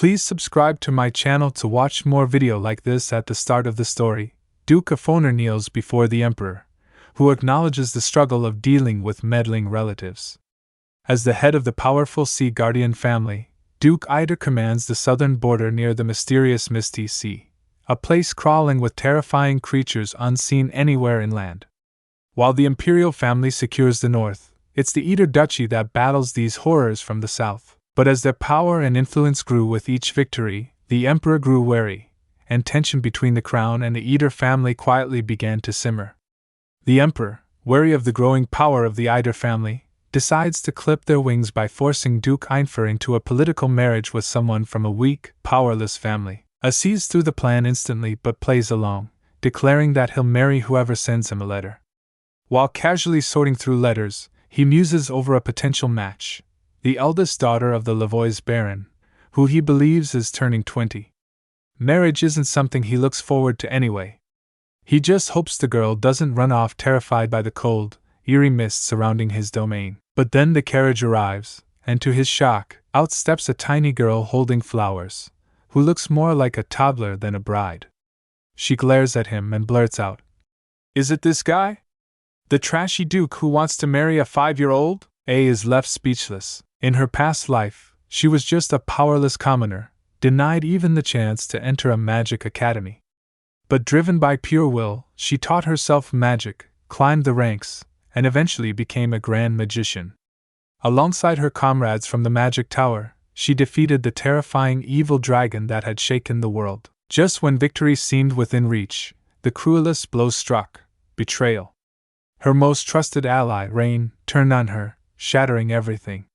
Please subscribe to my channel to watch more video like this. At the start of the story, Duke of Fearsome kneels before the Emperor, who acknowledges the struggle of dealing with meddling relatives. As the head of the powerful Sea Guardian family, Duke Heir commands the southern border near the mysterious Misty Sea, a place crawling with terrifying creatures unseen anywhere inland. While the imperial family secures the north, it's the Heir duchy that battles these horrors from the south. But as their power and influence grew with each victory, the emperor grew wary, and tension between the crown and the Heir family quietly began to simmer. The emperor, wary of the growing power of the Heir family, decides to clip their wings by forcing Duke Heir into a political marriage with someone from a weak, powerless family. He sees through the plan instantly but plays along, declaring that he'll marry whoever sends him a letter. While casually sorting through letters, he muses over a potential match: the eldest daughter of the Lavois Baron, who he believes is turning 20. Marriage isn't something he looks forward to anyway. He just hopes the girl doesn't run off terrified by the cold, eerie mist surrounding his domain. But then the carriage arrives, and to his shock, out steps a tiny girl holding flowers, who looks more like a toddler than a bride. She glares at him and blurts out, "Is it this guy? The trashy duke who wants to marry a 5-year-old?" A is left speechless. In her past life, she was just a powerless commoner, denied even the chance to enter a magic academy. But driven by pure will, she taught herself magic, climbed the ranks, and eventually became a grand magician. Alongside her comrades from the magic tower, she defeated the terrifying evil dragon that had shaken the world. Just when victory seemed within reach, the cruelest blow struck: betrayal. Her most trusted ally, Rain, turned on her, shattering everything.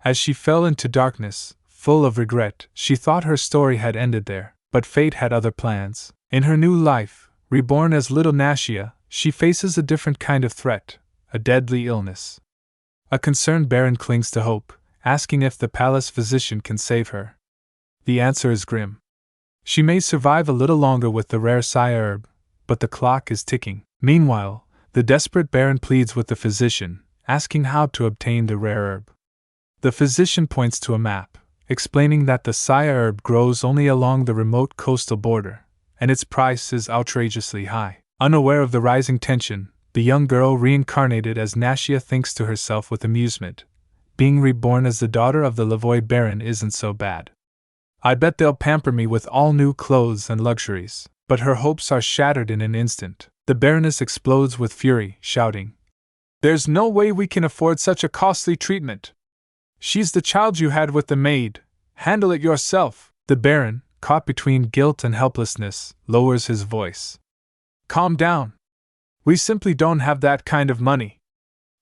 As she fell into darkness, full of regret, she thought her story had ended there, but fate had other plans. In her new life, reborn as little Nashia, she faces a different kind of threat: a deadly illness. A concerned baron clings to hope, asking if the palace physician can save her. The answer is grim. She may survive a little longer with the rare Saya herb, but the clock is ticking. Meanwhile, the desperate baron pleads with the physician, asking how to obtain the rare herb. The physician points to a map, explaining that the Saya herb grows only along the remote coastal border, and its price is outrageously high. Unaware of the rising tension, the young girl reincarnated as Nashia thinks to herself with amusement, being reborn as the daughter of the Lavois Baron isn't so bad. I bet they'll pamper me with all new clothes and luxuries. But her hopes are shattered in an instant. The Baroness explodes with fury, shouting, "There's no way we can afford such a costly treatment. She's the child you had with the maid. Handle it yourself." The Baron, caught between guilt and helplessness, lowers his voice. "Calm down. We simply don't have that kind of money.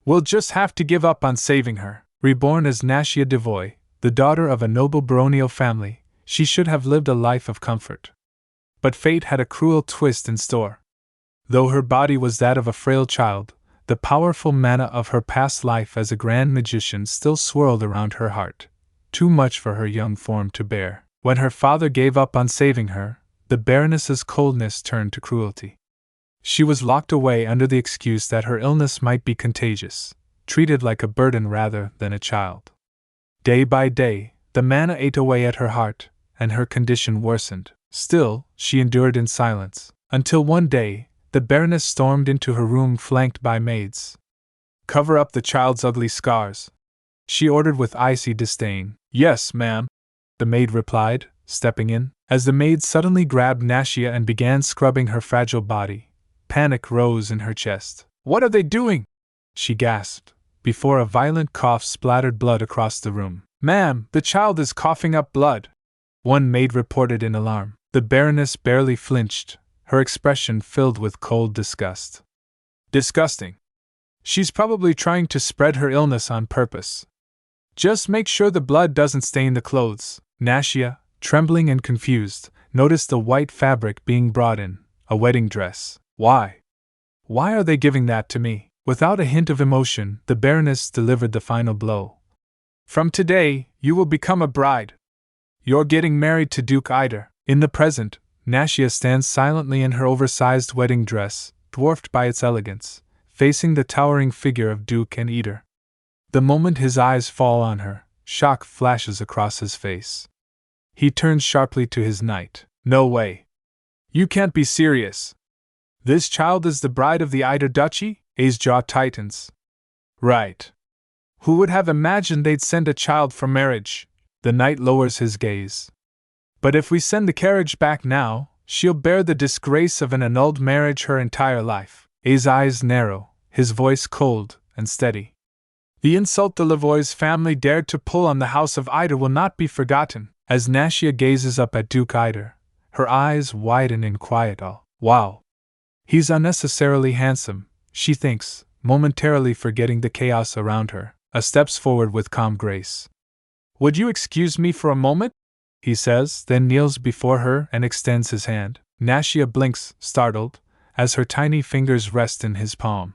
We'll just have to give up on saving her." Reborn as Nashia Devoy, the daughter of a noble baronial family, she should have lived a life of comfort. But fate had a cruel twist in store. Though her body was that of a frail child, the powerful mana of her past life as a grand magician still swirled around her heart, too much for her young form to bear. When her father gave up on saving her, the Baroness's coldness turned to cruelty. She was locked away under the excuse that her illness might be contagious, treated like a burden rather than a child. Day by day, the mana ate away at her heart, and her condition worsened. Still, she endured in silence, until one day, the Baroness stormed into her room flanked by maids. "Cover up the child's ugly scars," she ordered with icy disdain. "Yes, ma'am," the maid replied, stepping in. As the maid suddenly grabbed Nashia and began scrubbing her fragile body, panic rose in her chest. "What are they doing?" she gasped, before a violent cough splattered blood across the room. "Ma'am, the child is coughing up blood," one maid reported in alarm. The Baroness barely flinched, her expression filled with cold disgust. "Disgusting. She's probably trying to spread her illness on purpose. Just make sure the blood doesn't stain the clothes." Nashia, trembling and confused, noticed the white fabric being brought in, a wedding dress. "Why? Why are they giving that to me?" Without a hint of emotion, the Baroness delivered the final blow. "From today, you will become a bride. You're getting married to Duke Heir." In the present, Nashia stands silently in her oversized wedding dress, dwarfed by its elegance, facing the towering figure of Duke and Heir. The moment his eyes fall on her, shock flashes across his face. He turns sharply to his knight. No way. You can't be serious. This child is the bride of the Ida Duchy? A's jaw tightens. Right. Who would have imagined they'd send a child for marriage? The knight lowers his gaze. But if we send the carriage back now, she'll bear the disgrace of an annulled marriage her entire life. A's eyes narrow, his voice cold and steady. The insult the Lavoie's family dared to pull on the house of Ida will not be forgotten. As Nashia gazes up at Duke Ida, her eyes widen in quiet awe. Wow. He's unnecessarily handsome, she thinks, momentarily forgetting the chaos around her. Steps forward with calm grace. Would you excuse me for a moment? He says, then kneels before her and extends his hand. Nashia blinks, startled, as her tiny fingers rest in his palm.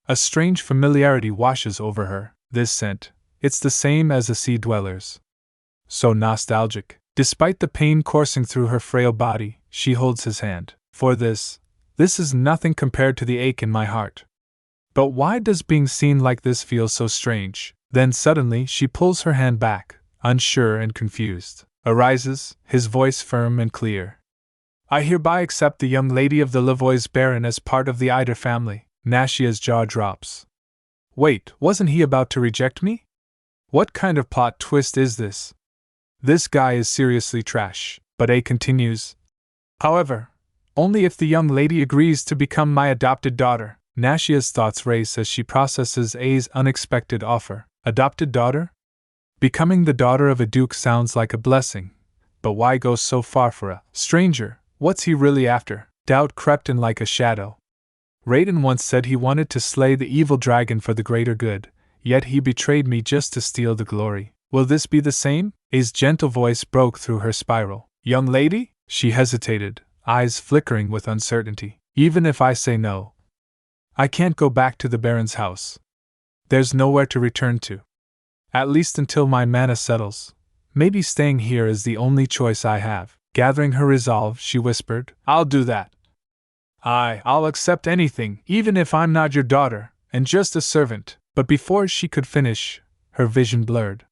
A strange familiarity washes over her. This scent, it's the same as the sea dwellers. So nostalgic. Despite the pain coursing through her frail body, she holds his hand. For this is nothing compared to the ache in my heart. But why does being seen like this feel so strange? Then suddenly she pulls her hand back, unsure and confused. Arises, his voice firm and clear. I hereby accept the young lady of the Lavoie's Baron as part of the Ida family. Nashia's jaw drops. Wait, wasn't he about to reject me? What kind of plot twist is this? This guy is seriously trash. But A continues. However, only if the young lady agrees to become my adopted daughter. Nashia's thoughts race as she processes A's unexpected offer. Adopted daughter? Becoming the daughter of a duke sounds like a blessing. But why go so far for a stranger? What's he really after? Doubt crept in like a shadow. Raiden once said he wanted to slay the evil dragon for the greater good, yet he betrayed me just to steal the glory. Will this be the same? A's gentle voice broke through her spiral. Young lady? She hesitated, eyes flickering with uncertainty. Even if I say no, I can't go back to the Baron's house. There's nowhere to return to. At least until my mana settles. Maybe staying here is the only choice I have. Gathering her resolve, she whispered, I'll do that. I'll accept anything, even if I'm not your daughter, and just a servant. But before she could finish, her vision blurred.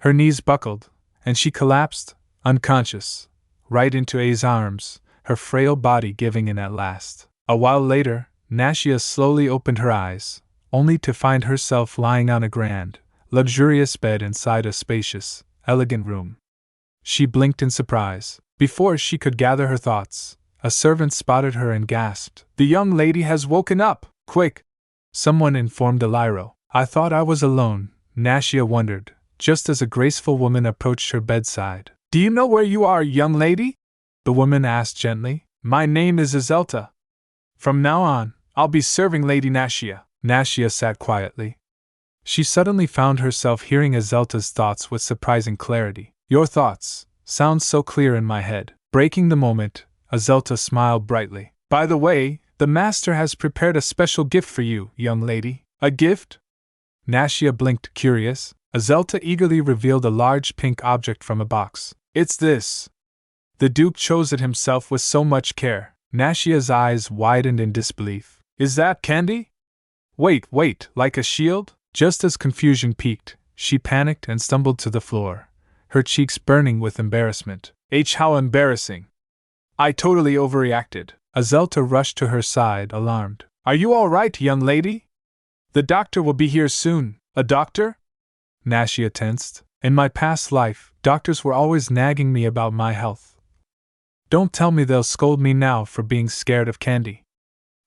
Her knees buckled, and she collapsed, unconscious, right into A's arms, her frail body giving in at last. A while later, Nashia slowly opened her eyes, only to find herself lying on a grand, luxurious bed inside a spacious, elegant room. She blinked in surprise. Before she could gather her thoughts, a servant spotted her and gasped, The young lady has woken up! Quick! Someone informed Eliro. I thought I was alone, Nashia wondered, just as a graceful woman approached her bedside. Do you know where you are, young lady? The woman asked gently. My name is Azelta. From now on, I'll be serving Lady Nashia. Nashia sat quietly. She suddenly found herself hearing Azelta's thoughts with surprising clarity. Your thoughts sound so clear in my head. Breaking the moment, Azelta smiled brightly. By the way, the master has prepared a special gift for you, young lady. A gift? Nashia blinked, curious. Azelta eagerly revealed a large pink object from a box. It's this. The Duke chose it himself with so much care. Nashia's eyes widened in disbelief. Is that candy? Wait, like a shield? Just as confusion peaked, she panicked and stumbled to the floor, her cheeks burning with embarrassment. How embarrassing. I totally overreacted. Azelta rushed to her side, alarmed. Are you all right, young lady? The doctor will be here soon. A doctor? Nashia tensed. In my past life, doctors were always nagging me about my health. Don't tell me they'll scold me now for being scared of candy.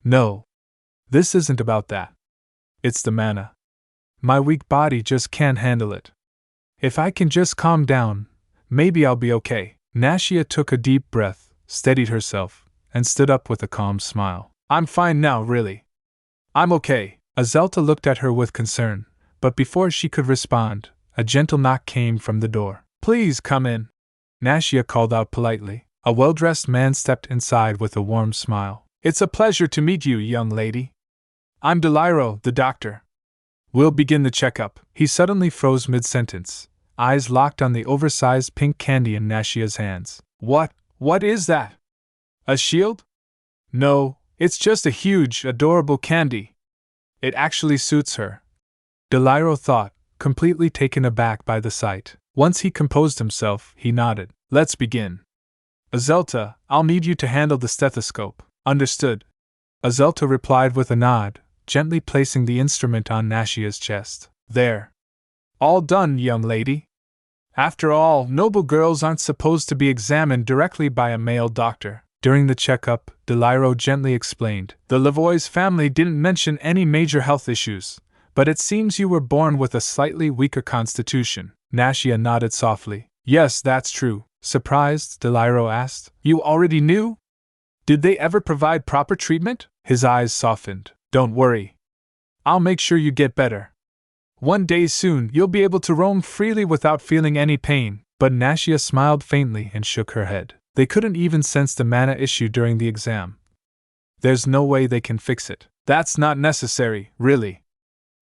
No. This isn't about that. It's the mana. My weak body just can't handle it. If I can just calm down, maybe I'll be okay. Nashia took a deep breath, steadied herself, and stood up with a calm smile. I'm fine now, really. I'm okay. Azelta looked at her with concern, but before she could respond, a gentle knock came from the door. Please come in. Nashia called out politely. A well-dressed man stepped inside with a warm smile. It's a pleasure to meet you, young lady. I'm Deliro, the doctor. We'll begin the checkup. He suddenly froze mid-sentence, eyes locked on the oversized pink candy in Nashia's hands. What is that? A shield? No, it's just a huge, adorable candy. It actually suits her. Deliro thought, completely taken aback by the sight. Once he composed himself, he nodded. Let's begin. Azelta, I'll need you to handle the stethoscope. Understood. Azelta replied with a nod, gently placing the instrument on Nashia's chest. There. All done, young lady. After all, noble girls aren't supposed to be examined directly by a male doctor. During the checkup, Deliro gently explained, the Lavoie's family didn't mention any major health issues, but it seems you were born with a slightly weaker constitution. Nashia nodded softly. Yes, that's true. Surprised, Deliro asked. You already knew? Did they ever provide proper treatment? His eyes softened. Don't worry. I'll make sure you get better. One day soon you'll be able to roam freely without feeling any pain. But Nashia smiled faintly and shook her head. They couldn't even sense the mana issue during the exam. There's no way they can fix it. That's not necessary, really.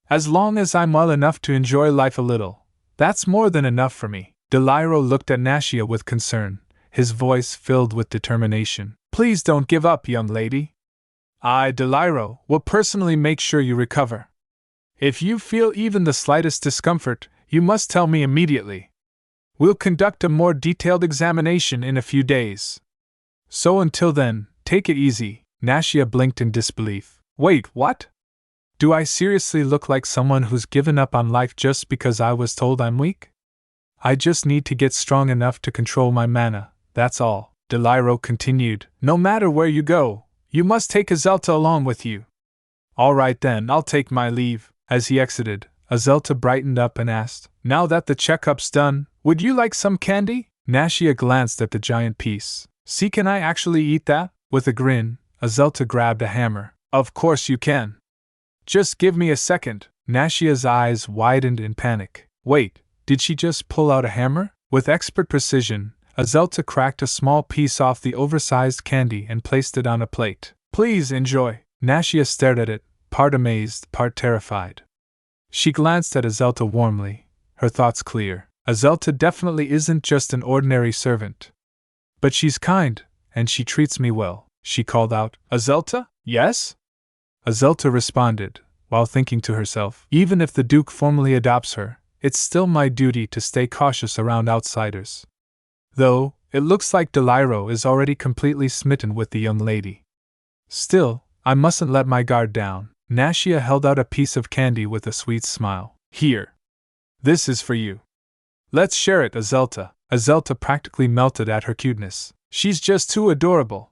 As long as I'm well enough to enjoy life a little, that's more than enough for me. Deliro looked at Nashia with concern, his voice filled with determination. Please don't give up, young lady. I, Deliro, will personally make sure you recover. If you feel even the slightest discomfort, you must tell me immediately. We'll conduct a more detailed examination in a few days. So until then, take it easy. Nashia blinked in disbelief. Wait, what? Do I seriously look like someone who's given up on life just because I was told I'm weak? I just need to get strong enough to control my mana, that's all. Deliro continued. No matter where you go, you must take Azelta along with you. All right then, I'll take my leave. As he exited, Azelta brightened up and asked, Now that the checkup's done, would you like some candy? Nashia glanced at the giant piece. See, can I actually eat that? With a grin, Azelta grabbed a hammer. Of course you can. Just give me a second. Nashia's eyes widened in panic. Wait, did she just pull out a hammer? With expert precision, Azelta cracked a small piece off the oversized candy and placed it on a plate. Please enjoy. Nashia stared at it, part amazed, part terrified. She glanced at Azelta warmly, her thoughts clear. Azelta definitely isn't just an ordinary servant. But she's kind, and she treats me well. She called out, Azelta? Yes? Azelta responded, while thinking to herself, even if the Duke formally adopts her, it's still my duty to stay cautious around outsiders. Though, it looks like Deliro is already completely smitten with the young lady. Still, I mustn't let my guard down. Nashia held out a piece of candy with a sweet smile. Here. This is for you. Let's share it, Azelta. Azelta practically melted at her cuteness. She's just too adorable.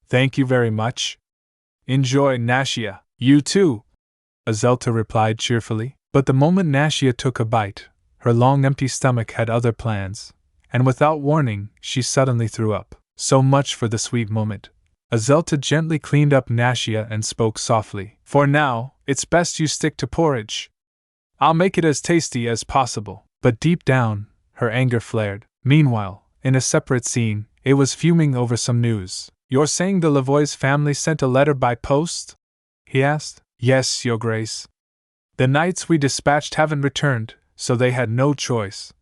Thank you very much. Enjoy, Nashia. You too. Azelta replied cheerfully. But the moment Nashia took a bite, her long empty stomach had other plans, and without warning, she suddenly threw up. So much for the sweet moment. Azelta gently cleaned up Nashia and spoke softly. For now, it's best you stick to porridge. I'll make it as tasty as possible. But deep down, her anger flared. Meanwhile, in a separate scene, it was fuming over some news. You're saying the Lavoie's family sent a letter by post? He asked. Yes, Your Grace. The knights we dispatched haven't returned, so they had no choice.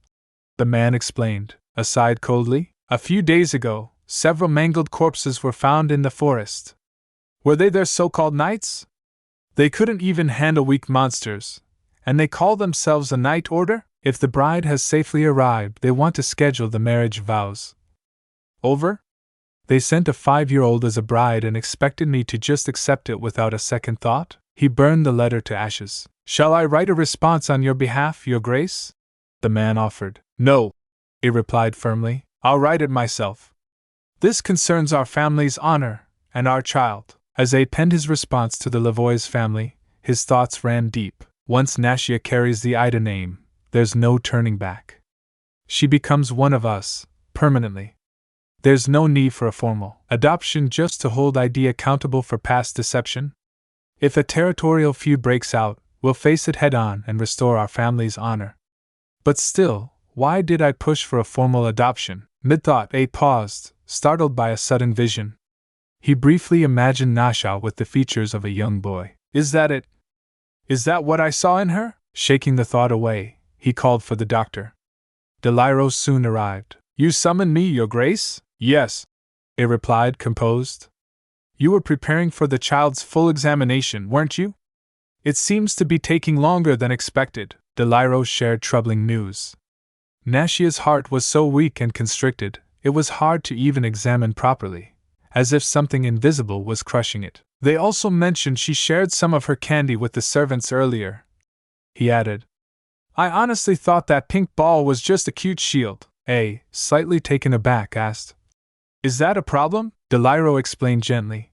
The man explained, aside coldly. A few days ago, several mangled corpses were found in the forest. Were they their so-called knights? They couldn't even handle weak monsters, and they call themselves a knight order? If the bride has safely arrived, they want to schedule the marriage vows. Over? They sent a 5-year-old as a bride and expected me to just accept it without a second thought? He burned the letter to ashes. Shall I write a response on your behalf, Your Grace? The man offered. No, he replied firmly. I'll write it myself. This concerns our family's honor and our child. As Aid penned his response to the Lavoie's family, his thoughts ran deep. Once Nashia carries the Ida name, there's no turning back. She becomes one of us, permanently. There's no need for a formal adoption just to hold ID accountable for past deception. If a territorial feud breaks out, we'll face it head-on and restore our family's honor. But still, why did I push for a formal adoption? Mid-thought, Aid paused, startled by a sudden vision. He briefly imagined Nasha with the features of a young boy. Is that it? Is that what I saw in her? Shaking the thought away, he called for the doctor. Deliro soon arrived. You summoned me, Your Grace? Yes, he replied, composed. You were preparing for the child's full examination, weren't you? It seems to be taking longer than expected. Deliro shared troubling news. Nashia's heart was so weak and constricted, it was hard to even examine properly, as if something invisible was crushing it. They also mentioned she shared some of her candy with the servants earlier. He added, I honestly thought that pink ball was just a cute shield. A, slightly taken aback, asked, Is that a problem? Deliro explained gently.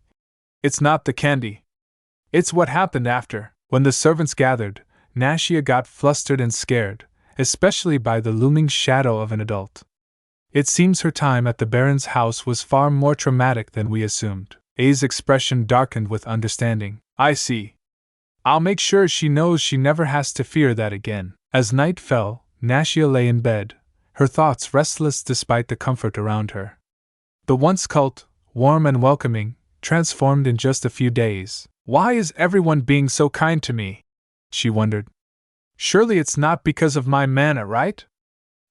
It's not the candy. It's what happened after. When the servants gathered, Nashia got flustered and scared, especially by the looming shadow of an adult. It seems her time at the Baron's house was far more traumatic than we assumed. A's expression darkened with understanding. I see. I'll make sure she knows she never has to fear that again. As night fell, Nashia lay in bed, her thoughts restless despite the comfort around her. The once cult, warm and welcoming, transformed in just a few days. Why is everyone being so kind to me? She wondered. Surely it's not because of my mana, right?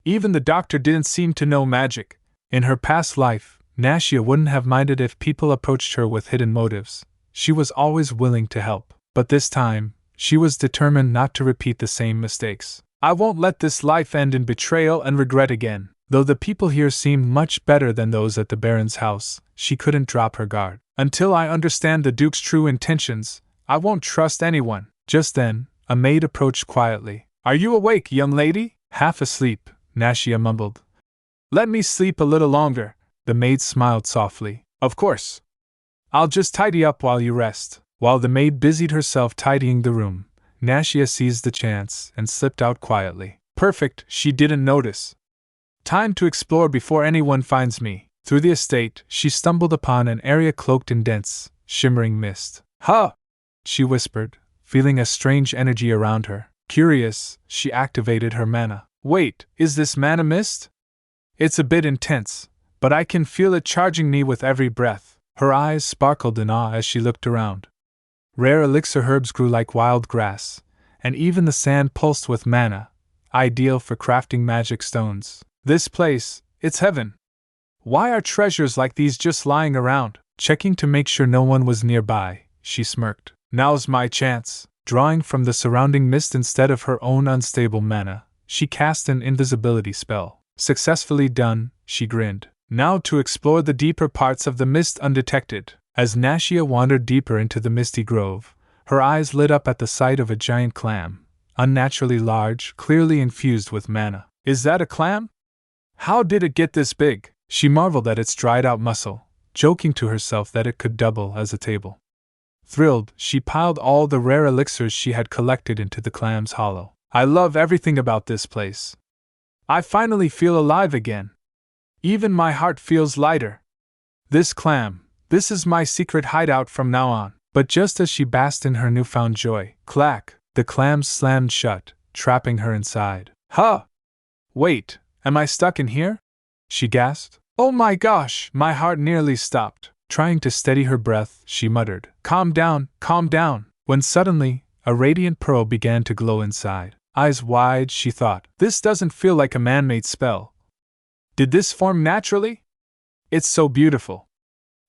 Even the doctor didn't seem to know magic. In her past life, Nashia wouldn't have minded if people approached her with hidden motives. She was always willing to help. But this time, she was determined not to repeat the same mistakes. I won't let this life end in betrayal and regret again. Though the people here seemed much better than those at the Baron's house, she couldn't drop her guard. Until I understand the Duke's true intentions, I won't trust anyone. Just then, a maid approached quietly. Are you awake, young lady? Half asleep, Nashia mumbled. Let me sleep a little longer. The maid smiled softly. Of course. I'll just tidy up while you rest. While the maid busied herself tidying the room, Nashia seized the chance and slipped out quietly. Perfect, she didn't notice. Time to explore before anyone finds me. Through the estate, she stumbled upon an area cloaked in dense, shimmering mist. Huh! She whispered, feeling a strange energy around her. Curious, she activated her mana. Wait, is this mana mist? It's a bit intense, but I can feel it charging me with every breath. Her eyes sparkled in awe as she looked around. Rare elixir herbs grew like wild grass, and even the sand pulsed with mana, ideal for crafting magic stones. This place, it's heaven. Why are treasures like these just lying around? Checking to make sure no one was nearby, she smirked. Now's my chance. Drawing from the surrounding mist instead of her own unstable mana, she cast an invisibility spell. Successfully done, she grinned. Now to explore the deeper parts of the mist undetected. As Nashia wandered deeper into the misty grove, her eyes lit up at the sight of a giant clam, unnaturally large, clearly infused with mana. Is that a clam? How did it get this big? She marveled at its dried-out muscle, joking to herself that it could double as a table. Thrilled, she piled all the rare elixirs she had collected into the clam's hollow. I love everything about this place. I finally feel alive again. Even my heart feels lighter. This clam, this is my secret hideout from now on. But just as she basked in her newfound joy, clack, the clam slammed shut, trapping her inside. Huh! Wait, am I stuck in here? She gasped. Oh my gosh! My heart nearly stopped. Trying to steady her breath, she muttered, calm down, when suddenly, a radiant pearl began to glow inside. Eyes wide, she thought, this doesn't feel like a man-made spell. Did this form naturally? It's so beautiful.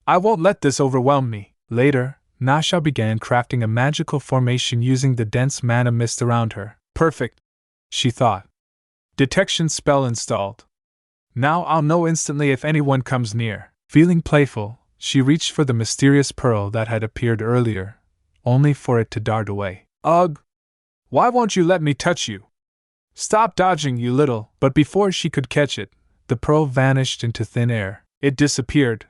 I won't let this overwhelm me. Later, Nasha began crafting a magical formation using the dense mana mist around her. Perfect, she thought. Detection spell installed. Now I'll know instantly if anyone comes near. Feeling playful, she reached for the mysterious pearl that had appeared earlier, only for it to dart away. Ugh! Why won't you let me touch you? Stop dodging, you little. But before she could catch it, the pearl vanished into thin air. It disappeared,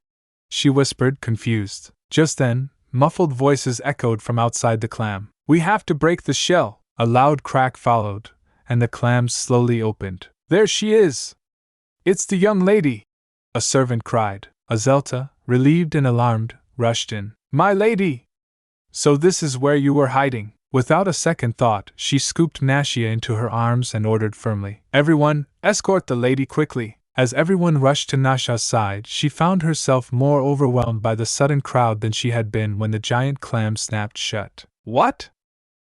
she whispered, confused. Just then, muffled voices echoed from outside the clam. We have to break the shell. A loud crack followed, and the clam slowly opened. There she is! It's the young lady! A servant cried. Azelta, relieved and alarmed, rushed in. My lady! So this is where you were hiding. Without a second thought, she scooped Nashia into her arms and ordered firmly. Everyone, escort the lady quickly. As everyone rushed to Nasha's side, she found herself more overwhelmed by the sudden crowd than she had been when the giant clam snapped shut. What?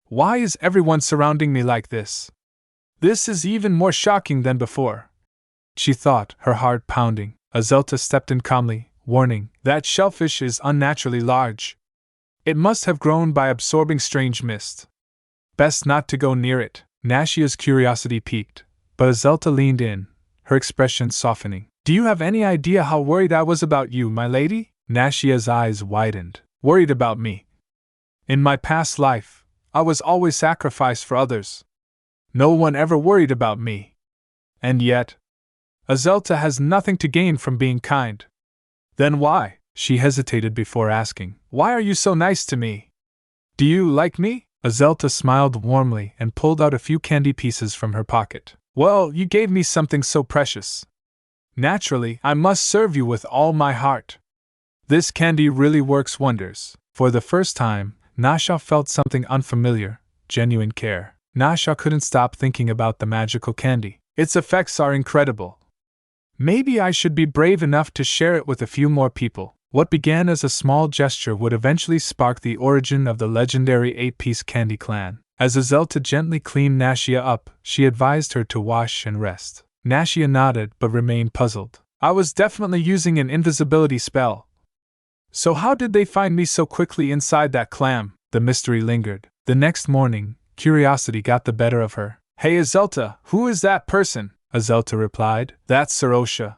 Why is everyone surrounding me like this? This is even more shocking than before, she thought, her heart pounding. Azelta stepped in calmly, warning, that shellfish is unnaturally large. It must have grown by absorbing strange mist. Best not to go near it. Nashia's curiosity piqued, But Azelta leaned in, her expression softening. Do you have any idea how worried I was about you, my lady? Nashia's eyes widened. Worried about me? In my past life, I was always sacrificed for others. No one ever worried about me. And yet, Azelta has nothing to gain from being kind. Then why? She hesitated before asking. Why are you so nice to me? Do you like me? Azelta smiled warmly and pulled out a few candy pieces from her pocket. Well, you gave me something so precious. Naturally, I must serve you with all my heart. This candy really works wonders. For the first time, Nasha felt something unfamiliar, genuine care. Nasha couldn't stop thinking about the magical candy. Its effects are incredible. Maybe I should be brave enough to share it with a few more people. What began as a small gesture would eventually spark the origin of the legendary 8-piece candy clan. As Azelta gently cleaned Nashia up, she advised her to wash and rest. Nashia nodded but remained puzzled. I was definitely using an invisibility spell. So how did they find me so quickly inside that clam? The mystery lingered. The next morning, curiosity got the better of her. Hey Azelta, who is that person? Azelta replied. That's Sarosha.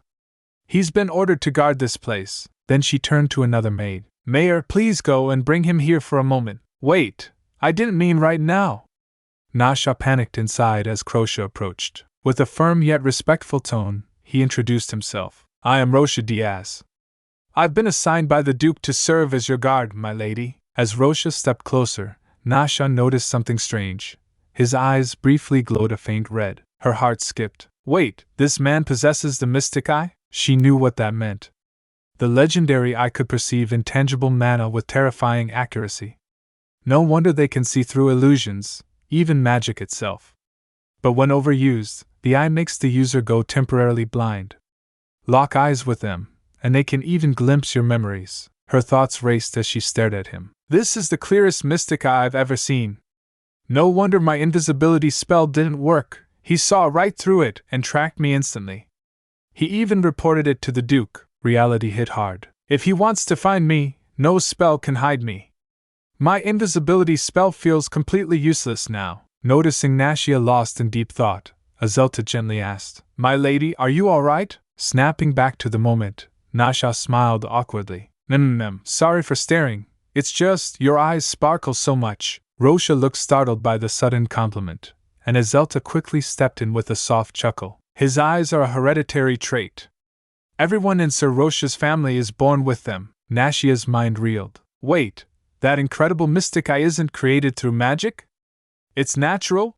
He's been ordered to guard this place. Then she turned to another maid. Mayor, please go and bring him here for a moment. Wait, I didn't mean right now. Nasha panicked inside as Crosha approached. With a firm yet respectful tone, he introduced himself. I am Rosha Diaz. I've been assigned by the Duke to serve as your guard, my lady. As Rosha stepped closer, Nasha noticed something strange. His eyes briefly glowed a faint red. Her heart skipped. Wait, this man possesses the mystic eye? She knew what that meant. The legendary eye could perceive intangible mana with terrifying accuracy. No wonder they can see through illusions, even magic itself. But when overused, the eye makes the user go temporarily blind. Lock eyes with them, and they can even glimpse your memories. Her thoughts raced as she stared at him. This is the clearest mystic eye I've ever seen. No wonder my invisibility spell didn't work. He saw right through it and tracked me instantly. He even reported it to the Duke. Reality hit hard. If he wants to find me, no spell can hide me. My invisibility spell feels completely useless now. Noticing Nashia lost in deep thought, Azelta gently asked, My lady, are you all right? Snapping back to the moment, Nasha smiled awkwardly. Sorry for staring. It's just, your eyes sparkle so much. Rosha looked startled by the sudden compliment, and Azelta quickly stepped in with a soft chuckle. His eyes are a hereditary trait. Everyone in Sir Rosha's family is born with them. Nashia's mind reeled. Wait, that incredible mystic eye isn't created through magic? It's natural?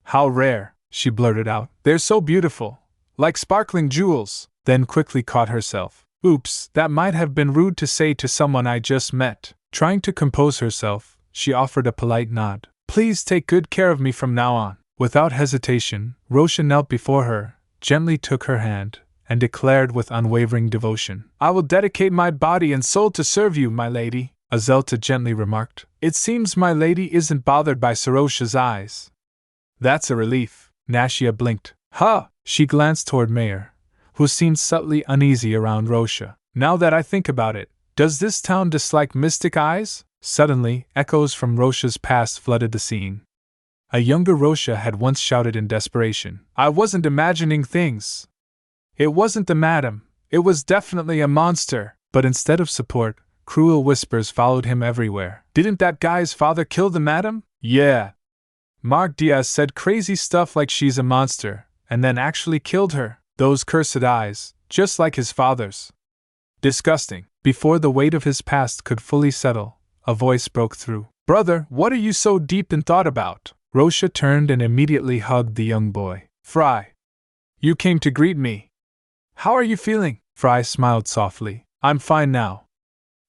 How rare, she blurted out. They're so beautiful, like sparkling jewels, then quickly caught herself. Oops, that might have been rude to say to someone I just met. Trying to compose herself, she offered a polite nod. Please take good care of me from now on. Without hesitation, Rosha knelt before her, gently took her hand, and declared with unwavering devotion, I will dedicate my body and soul to serve you, my lady. Azelta gently remarked. It seems my lady isn't bothered by Sarosha's eyes. That's a relief. Nashia blinked. Huh! She glanced toward Mayor, who seemed subtly uneasy around Rosha. Now that I think about it, does this town dislike mystic eyes? Suddenly, echoes from Rosha's past flooded the scene. A younger Rosha had once shouted in desperation, I wasn't imagining things. It wasn't the madam, it was definitely a monster. But instead of support, cruel whispers followed him everywhere. Didn't that guy's father kill the madam? Yeah. Mark Diaz said crazy stuff like she's a monster, and then actually killed her. Those cursed eyes, just like his father's. Disgusting. Before the weight of his past could fully settle, a voice broke through. Brother, what are you so deep in thought about? Rosha turned and immediately hugged the young boy. Fry. You came to greet me. How are you feeling? Fry smiled softly. I'm fine now.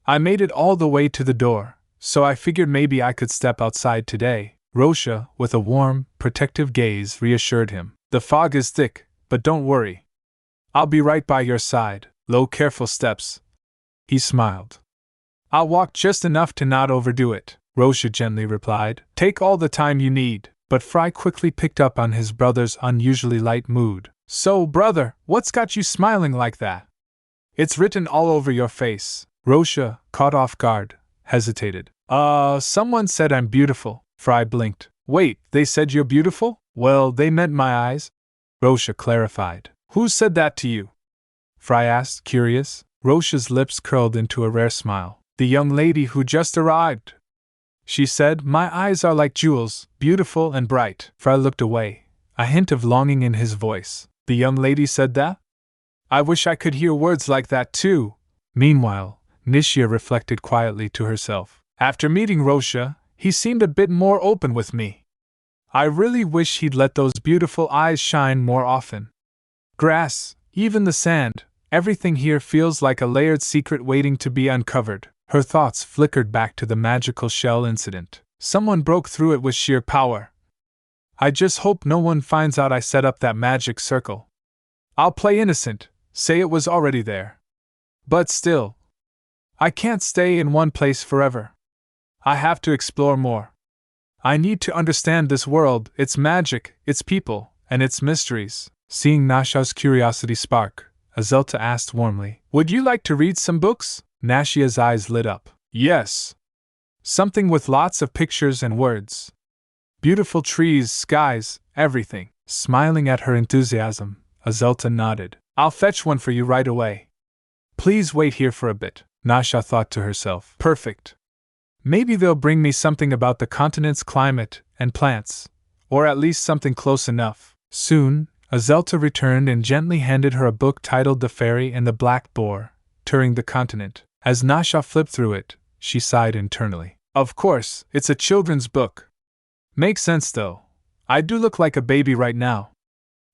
I made it all the way to the door, so I figured maybe I could step outside today. Rosha, with a warm, protective gaze, reassured him. The fog is thick, but don't worry. I'll be right by your side. Low, careful steps. He smiled. I'll walk just enough to not overdo it, Rosha gently replied. Take all the time you need. But Fry quickly picked up on his brother's unusually light mood. So, brother, what's got you smiling like that? It's written all over your face. Rosha, caught off guard, hesitated. Someone said I'm beautiful. Fry blinked. Wait, they said you're beautiful? Well, they meant my eyes. Rosha clarified. Who said that to you? Fry asked, curious. Rosha's lips curled into a rare smile. The young lady who just arrived. She said, my eyes are like jewels, beautiful and bright. Fry looked away, a hint of longing in his voice. The young lady said that? I wish I could hear words like that too. Meanwhile, Nishia reflected quietly to herself. After meeting Rosha, he seemed a bit more open with me. I really wish he'd let those beautiful eyes shine more often. Grass, even the sand, everything here feels like a layered secret waiting to be uncovered. Her thoughts flickered back to the magical shell incident. Someone broke through it with sheer power. I just hope no one finds out I set up that magic circle. I'll play innocent, say it was already there. But still, I can't stay in one place forever. I have to explore more. I need to understand this world, its magic, its people, and its mysteries. Seeing Nasha's curiosity spark, Azelta asked warmly, would you like to read some books? Nashia's eyes lit up. Yes. Something with lots of pictures and words. Beautiful trees, skies, everything. Smiling at her enthusiasm, Azelta nodded. I'll fetch one for you right away. Please wait here for a bit, Nasha thought to herself. Perfect. Maybe they'll bring me something about the continent's climate and plants, or at least something close enough. Soon, Azelta returned and gently handed her a book titled The Fairy and the Black Boar, Touring the Continent. As Nasha flipped through it, she sighed internally. Of course, it's a children's book. Makes sense though. I do look like a baby right now.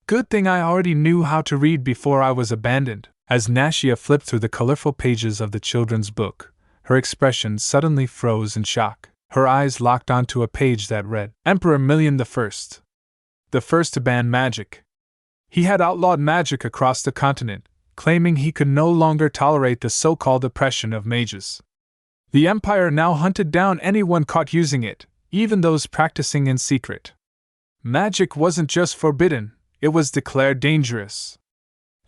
Good thing I already knew how to read before I was abandoned. As Nashia flipped through the colorful pages of the children's book, her expression suddenly froze in shock. Her eyes locked onto a page that read, Emperor Million the First to ban magic. He had outlawed magic across the continent, claiming he could no longer tolerate the so-called oppression of mages. The Empire now hunted down anyone caught using it, even those practicing in secret. Magic wasn't just forbidden, it was declared dangerous.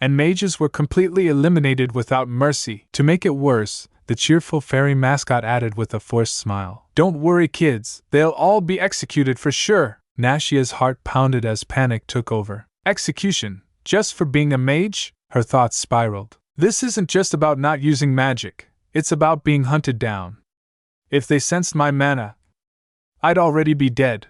And mages were completely eliminated without mercy. To make it worse, the cheerful fairy mascot added with a forced smile, Don't worry kids, they'll all be executed for sure. Nashia's heart pounded as panic took over. Execution, just for being a mage? Her thoughts spiraled. This isn't just about not using magic, it's about being hunted down. If they sensed my mana, I'd already be dead.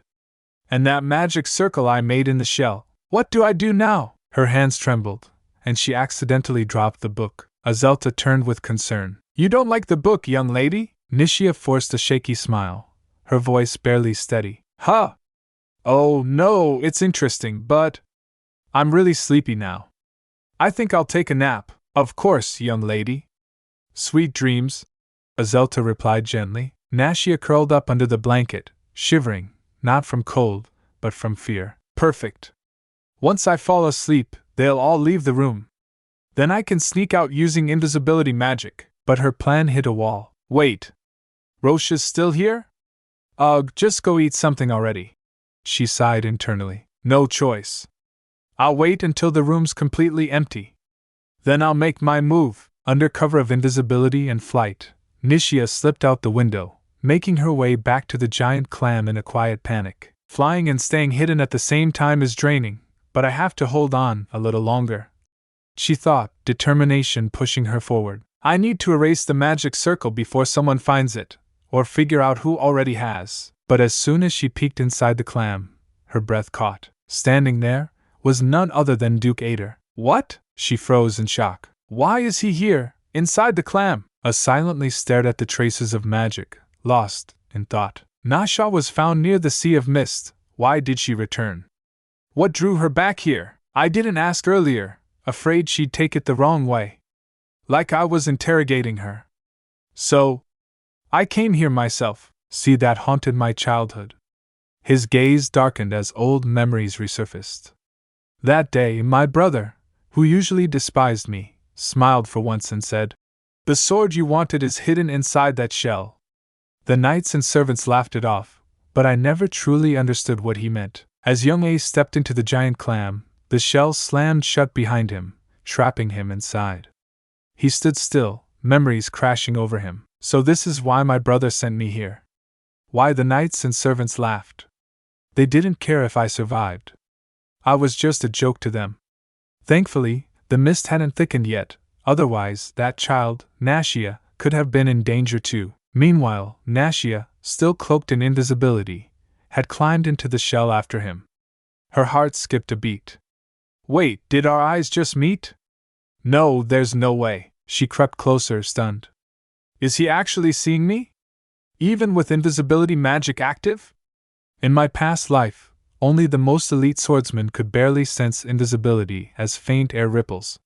And that magic circle I made in the shell, what do I do now? Her hands trembled, and she accidentally dropped the book. Azelta turned with concern. You don't like the book, young lady? Nishia forced a shaky smile, her voice barely steady. Huh? Oh no, it's interesting, but I'm really sleepy now. I think I'll take a nap. Of course, young lady. Sweet dreams, Azelta replied gently. Nashia curled up under the blanket, shivering, not from cold, but from fear. Perfect. Once I fall asleep, they'll all leave the room. Then I can sneak out using invisibility magic. But her plan hit a wall. Wait. Rosha's still here? Ugh, just go eat something already. She sighed internally. No choice. I'll wait until the room's completely empty. Then I'll make my move. Under cover of invisibility and flight, Nishia slipped out the window, making her way back to the giant clam in a quiet panic. Flying and staying hidden at the same time is draining, but I have to hold on a little longer. She thought, determination pushing her forward. I need to erase the magic circle before someone finds it, or figure out who already has. But as soon as she peeked inside the clam, her breath caught. Standing there was none other than Duke Heir. What? She froze in shock. Why is he here, inside the clam? Silently stared at the traces of magic, lost in thought. Nasha was found near the Sea of Mist. Why did she return? What drew her back here? I didn't ask earlier, afraid she'd take it the wrong way. Like I was interrogating her. So, I came here myself. See, that haunted my childhood. His gaze darkened as old memories resurfaced. That day, my brother, who usually despised me, smiled for once and said, The sword you wanted is hidden inside that shell. The knights and servants laughed it off, but I never truly understood what he meant. As young Ace stepped into the giant clam, the shell slammed shut behind him, trapping him inside. He stood still, memories crashing over him. So this is why my brother sent me here. Why the knights and servants laughed. They didn't care if I survived. I was just a joke to them. Thankfully, the mist hadn't thickened yet, otherwise, that child, Nashia, could have been in danger too. Meanwhile, Nashia, still cloaked in invisibility, had climbed into the shell after him. Her heart skipped a beat. Wait, did our eyes just meet? No, there's no way. She crept closer, stunned. Is he actually seeing me? Even with invisibility magic active? In my past life, only the most elite swordsman could barely sense invisibility as faint air ripples.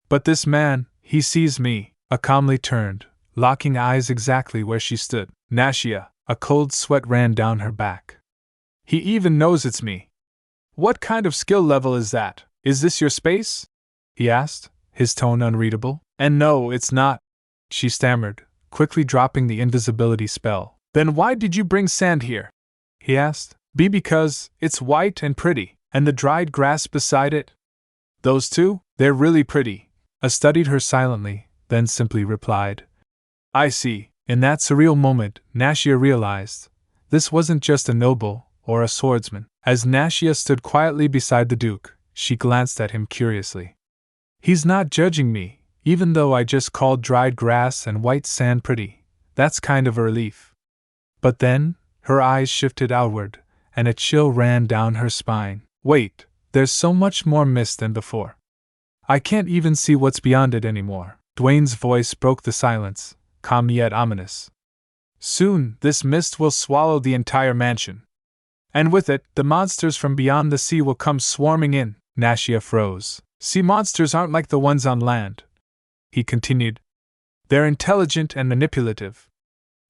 But this man, he sees me. A calmly turned, locking eyes exactly where she stood. Nashia, a cold sweat ran down her back. He even knows it's me. What kind of skill level is that? Is this your space? He asked, his tone unreadable. And no, it's not, she stammered, quickly dropping the invisibility spell. Then why did you bring sand here? He asked. Because it's white and pretty, and the dried grass beside it. Those two? They're really pretty. I studied her silently, then simply replied. I see. In that surreal moment, Nashia realized this wasn't just a noble or a swordsman. As Nashia stood quietly beside the Duke, she glanced at him curiously. He's not judging me, even though I just called dried grass and white sand pretty. That's kind of a relief. But then, her eyes shifted outward, and a chill ran down her spine. Wait, there's so much more mist than before. I can't even see what's beyond it anymore. Dwayne's voice broke the silence, calm yet ominous. Soon, this mist will swallow the entire mansion. And with it, the monsters from beyond the sea will come swarming in. Nashia froze. Sea monsters aren't like the ones on land, he continued. They're intelligent and manipulative.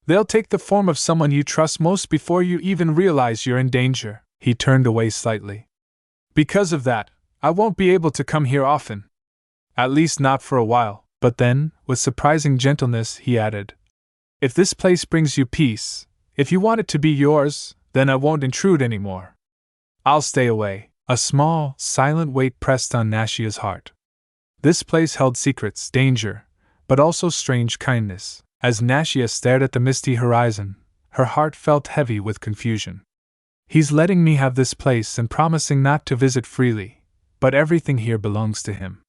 They'll take the form of someone you trust most before you even realize you're in danger. He turned away slightly. Because of that, I won't be able to come here often. At least not for a while. But then, with surprising gentleness, he added, if this place brings you peace, if you want it to be yours, then I won't intrude anymore. I'll stay away. A small, silent weight pressed on Nashia's heart. This place held secrets, danger, but also strange kindness. As Nashia stared at the misty horizon, her heart felt heavy with confusion. He's letting me have this place and promising not to visit freely, but everything here belongs to him.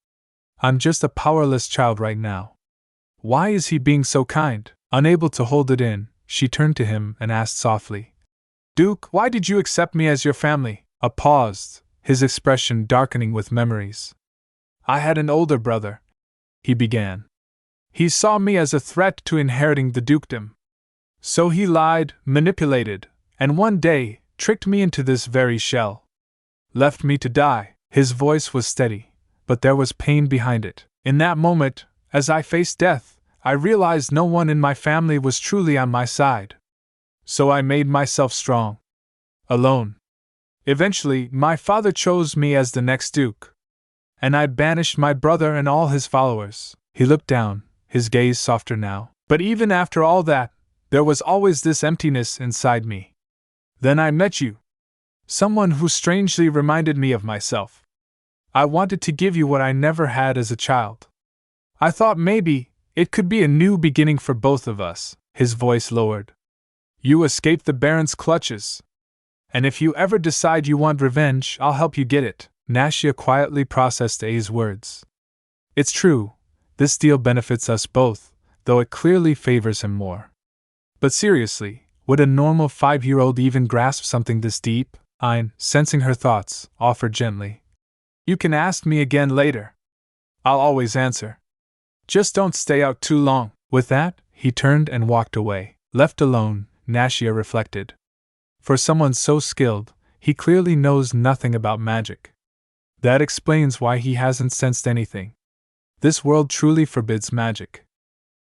I'm just a powerless child right now. Why is he being so kind? Unable to hold it in, she turned to him and asked softly, Duke, why did you accept me as your family? A paused, his expression darkening with memories. I had an older brother, he began. He saw me as a threat to inheriting the dukedom. So he lied, manipulated, and one day, tricked me into this very shell. Left me to die. His voice was steady, but there was pain behind it. In that moment, as I faced death, I realized no one in my family was truly on my side. So I made myself strong. Alone. Eventually, my father chose me as the next duke. And I banished my brother and all his followers. He looked down, his gaze softer now. But even after all that, there was always this emptiness inside me. Then I met you. Someone who strangely reminded me of myself. I wanted to give you what I never had as a child. I thought maybe it could be a new beginning for both of us. His voice lowered. You escaped the Baron's clutches. And if you ever decide you want revenge, I'll help you get it. Nashia quietly processed A's words. It's true, this deal benefits us both, though it clearly favors him more. But seriously, would a normal 5-year-old even grasp something this deep? Ein, sensing her thoughts, offered gently. You can ask me again later. I'll always answer. Just don't stay out too long. With that, he turned and walked away. Left alone, Nashia reflected. For someone so skilled, he clearly knows nothing about magic. That explains why he hasn't sensed anything. This world truly forbids magic.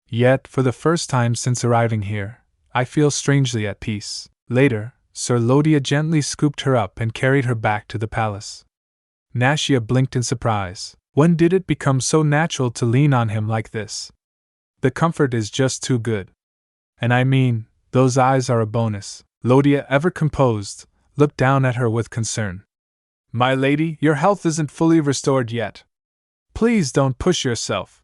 Yet, for the first time since arriving here, I feel strangely at peace. Later, Sir Lodia gently scooped her up and carried her back to the palace. Nashia blinked in surprise. When did it become so natural to lean on him like this? The comfort is just too good. And I mean, those eyes are a bonus. Lodia, ever composed, looked down at her with concern. My lady, your health isn't fully restored yet. Please don't push yourself.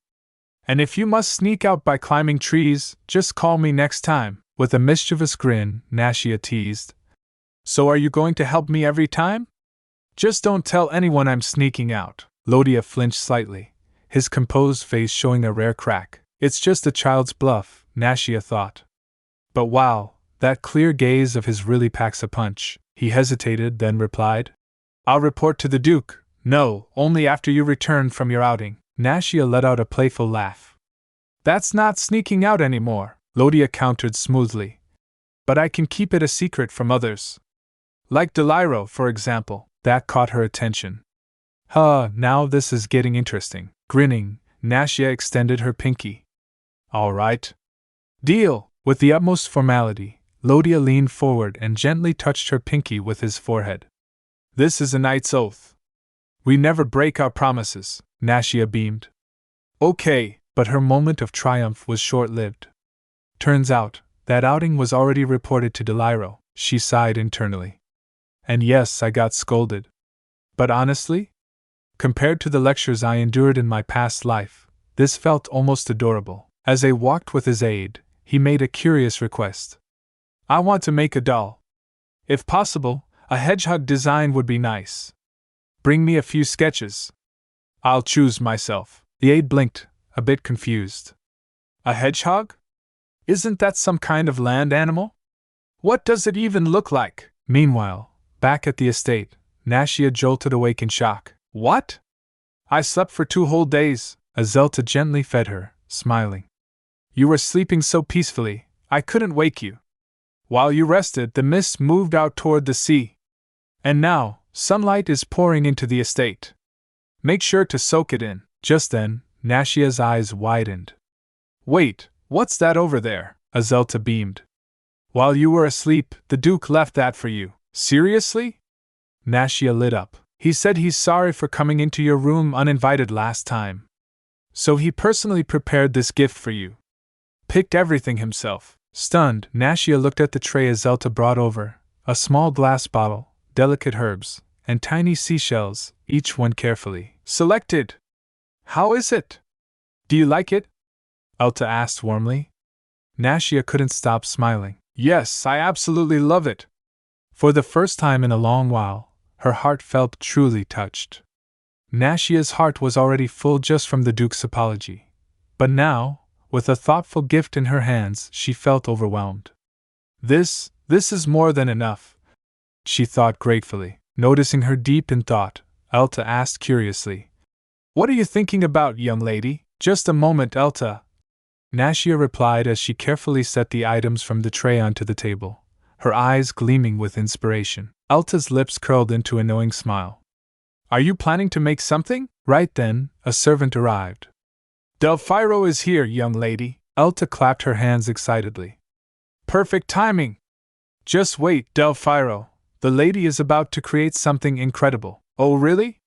And if you must sneak out by climbing trees, just call me next time. With a mischievous grin, Nashia teased. So are you going to help me every time? Just don't tell anyone I'm sneaking out. Lodia flinched slightly, his composed face showing a rare crack. It's just a child's bluff, Nashia thought. But wow, that clear gaze of his really packs a punch. He hesitated, then replied, I'll report to the Duke. No, only after you return from your outing. Nashia let out a playful laugh. That's not sneaking out anymore, Lodia countered smoothly. But I can keep it a secret from others. Like Deliro, for example. That caught her attention. Now this is getting interesting. Grinning, Nashia extended her pinky. All right. Deal! With the utmost formality, Lodia leaned forward and gently touched her pinky with his forehead. This is a knight's oath. We never break our promises, Nashia beamed. Okay, but her moment of triumph was short-lived. Turns out, that outing was already reported to Deliro, she sighed internally. And yes, I got scolded. But honestly, compared to the lectures I endured in my past life, this felt almost adorable. As they walked with his aide, he made a curious request. I want to make a doll. If possible, a hedgehog design would be nice. Bring me a few sketches. I'll choose myself. The aide blinked, a bit confused. A hedgehog? Isn't that some kind of land animal? What does it even look like? Meanwhile, back at the estate, Nashia jolted awake in shock. What? I slept for 2 whole days, Azelta gently fed her, smiling. You were sleeping so peacefully, I couldn't wake you. While you rested, the mist moved out toward the sea. And now, sunlight is pouring into the estate. Make sure to soak it in. Just then, Nashia's eyes widened. Wait, what's that over there? Azelta beamed. While you were asleep, the Duke left that for you. Seriously? Nashia lit up. He said he's sorry for coming into your room uninvited last time. So he personally prepared this gift for you. Picked everything himself. Stunned, Nashia looked at the tray Azelta brought over, a small glass bottle, delicate herbs, and tiny seashells, each one carefully selected. How is it? Do you like it? Elta asked warmly. Nashia couldn't stop smiling. Yes, I absolutely love it. For the first time in a long while, her heart felt truly touched. Nashia's heart was already full just from the Duke's apology. But now, with a thoughtful gift in her hands, she felt overwhelmed. This is more than enough, she thought gratefully. Noticing her deep in thought, Elta asked curiously, What are you thinking about, young lady? Just a moment, Elta. Nashia replied as she carefully set the items from the tray onto the table, her eyes gleaming with inspiration. Elta's lips curled into a knowing smile. Are you planning to make something? Right then, a servant arrived. Delphiro is here, young lady. Elta clapped her hands excitedly. Perfect timing! Just wait, Delphiro. The lady is about to create something incredible. Oh, really?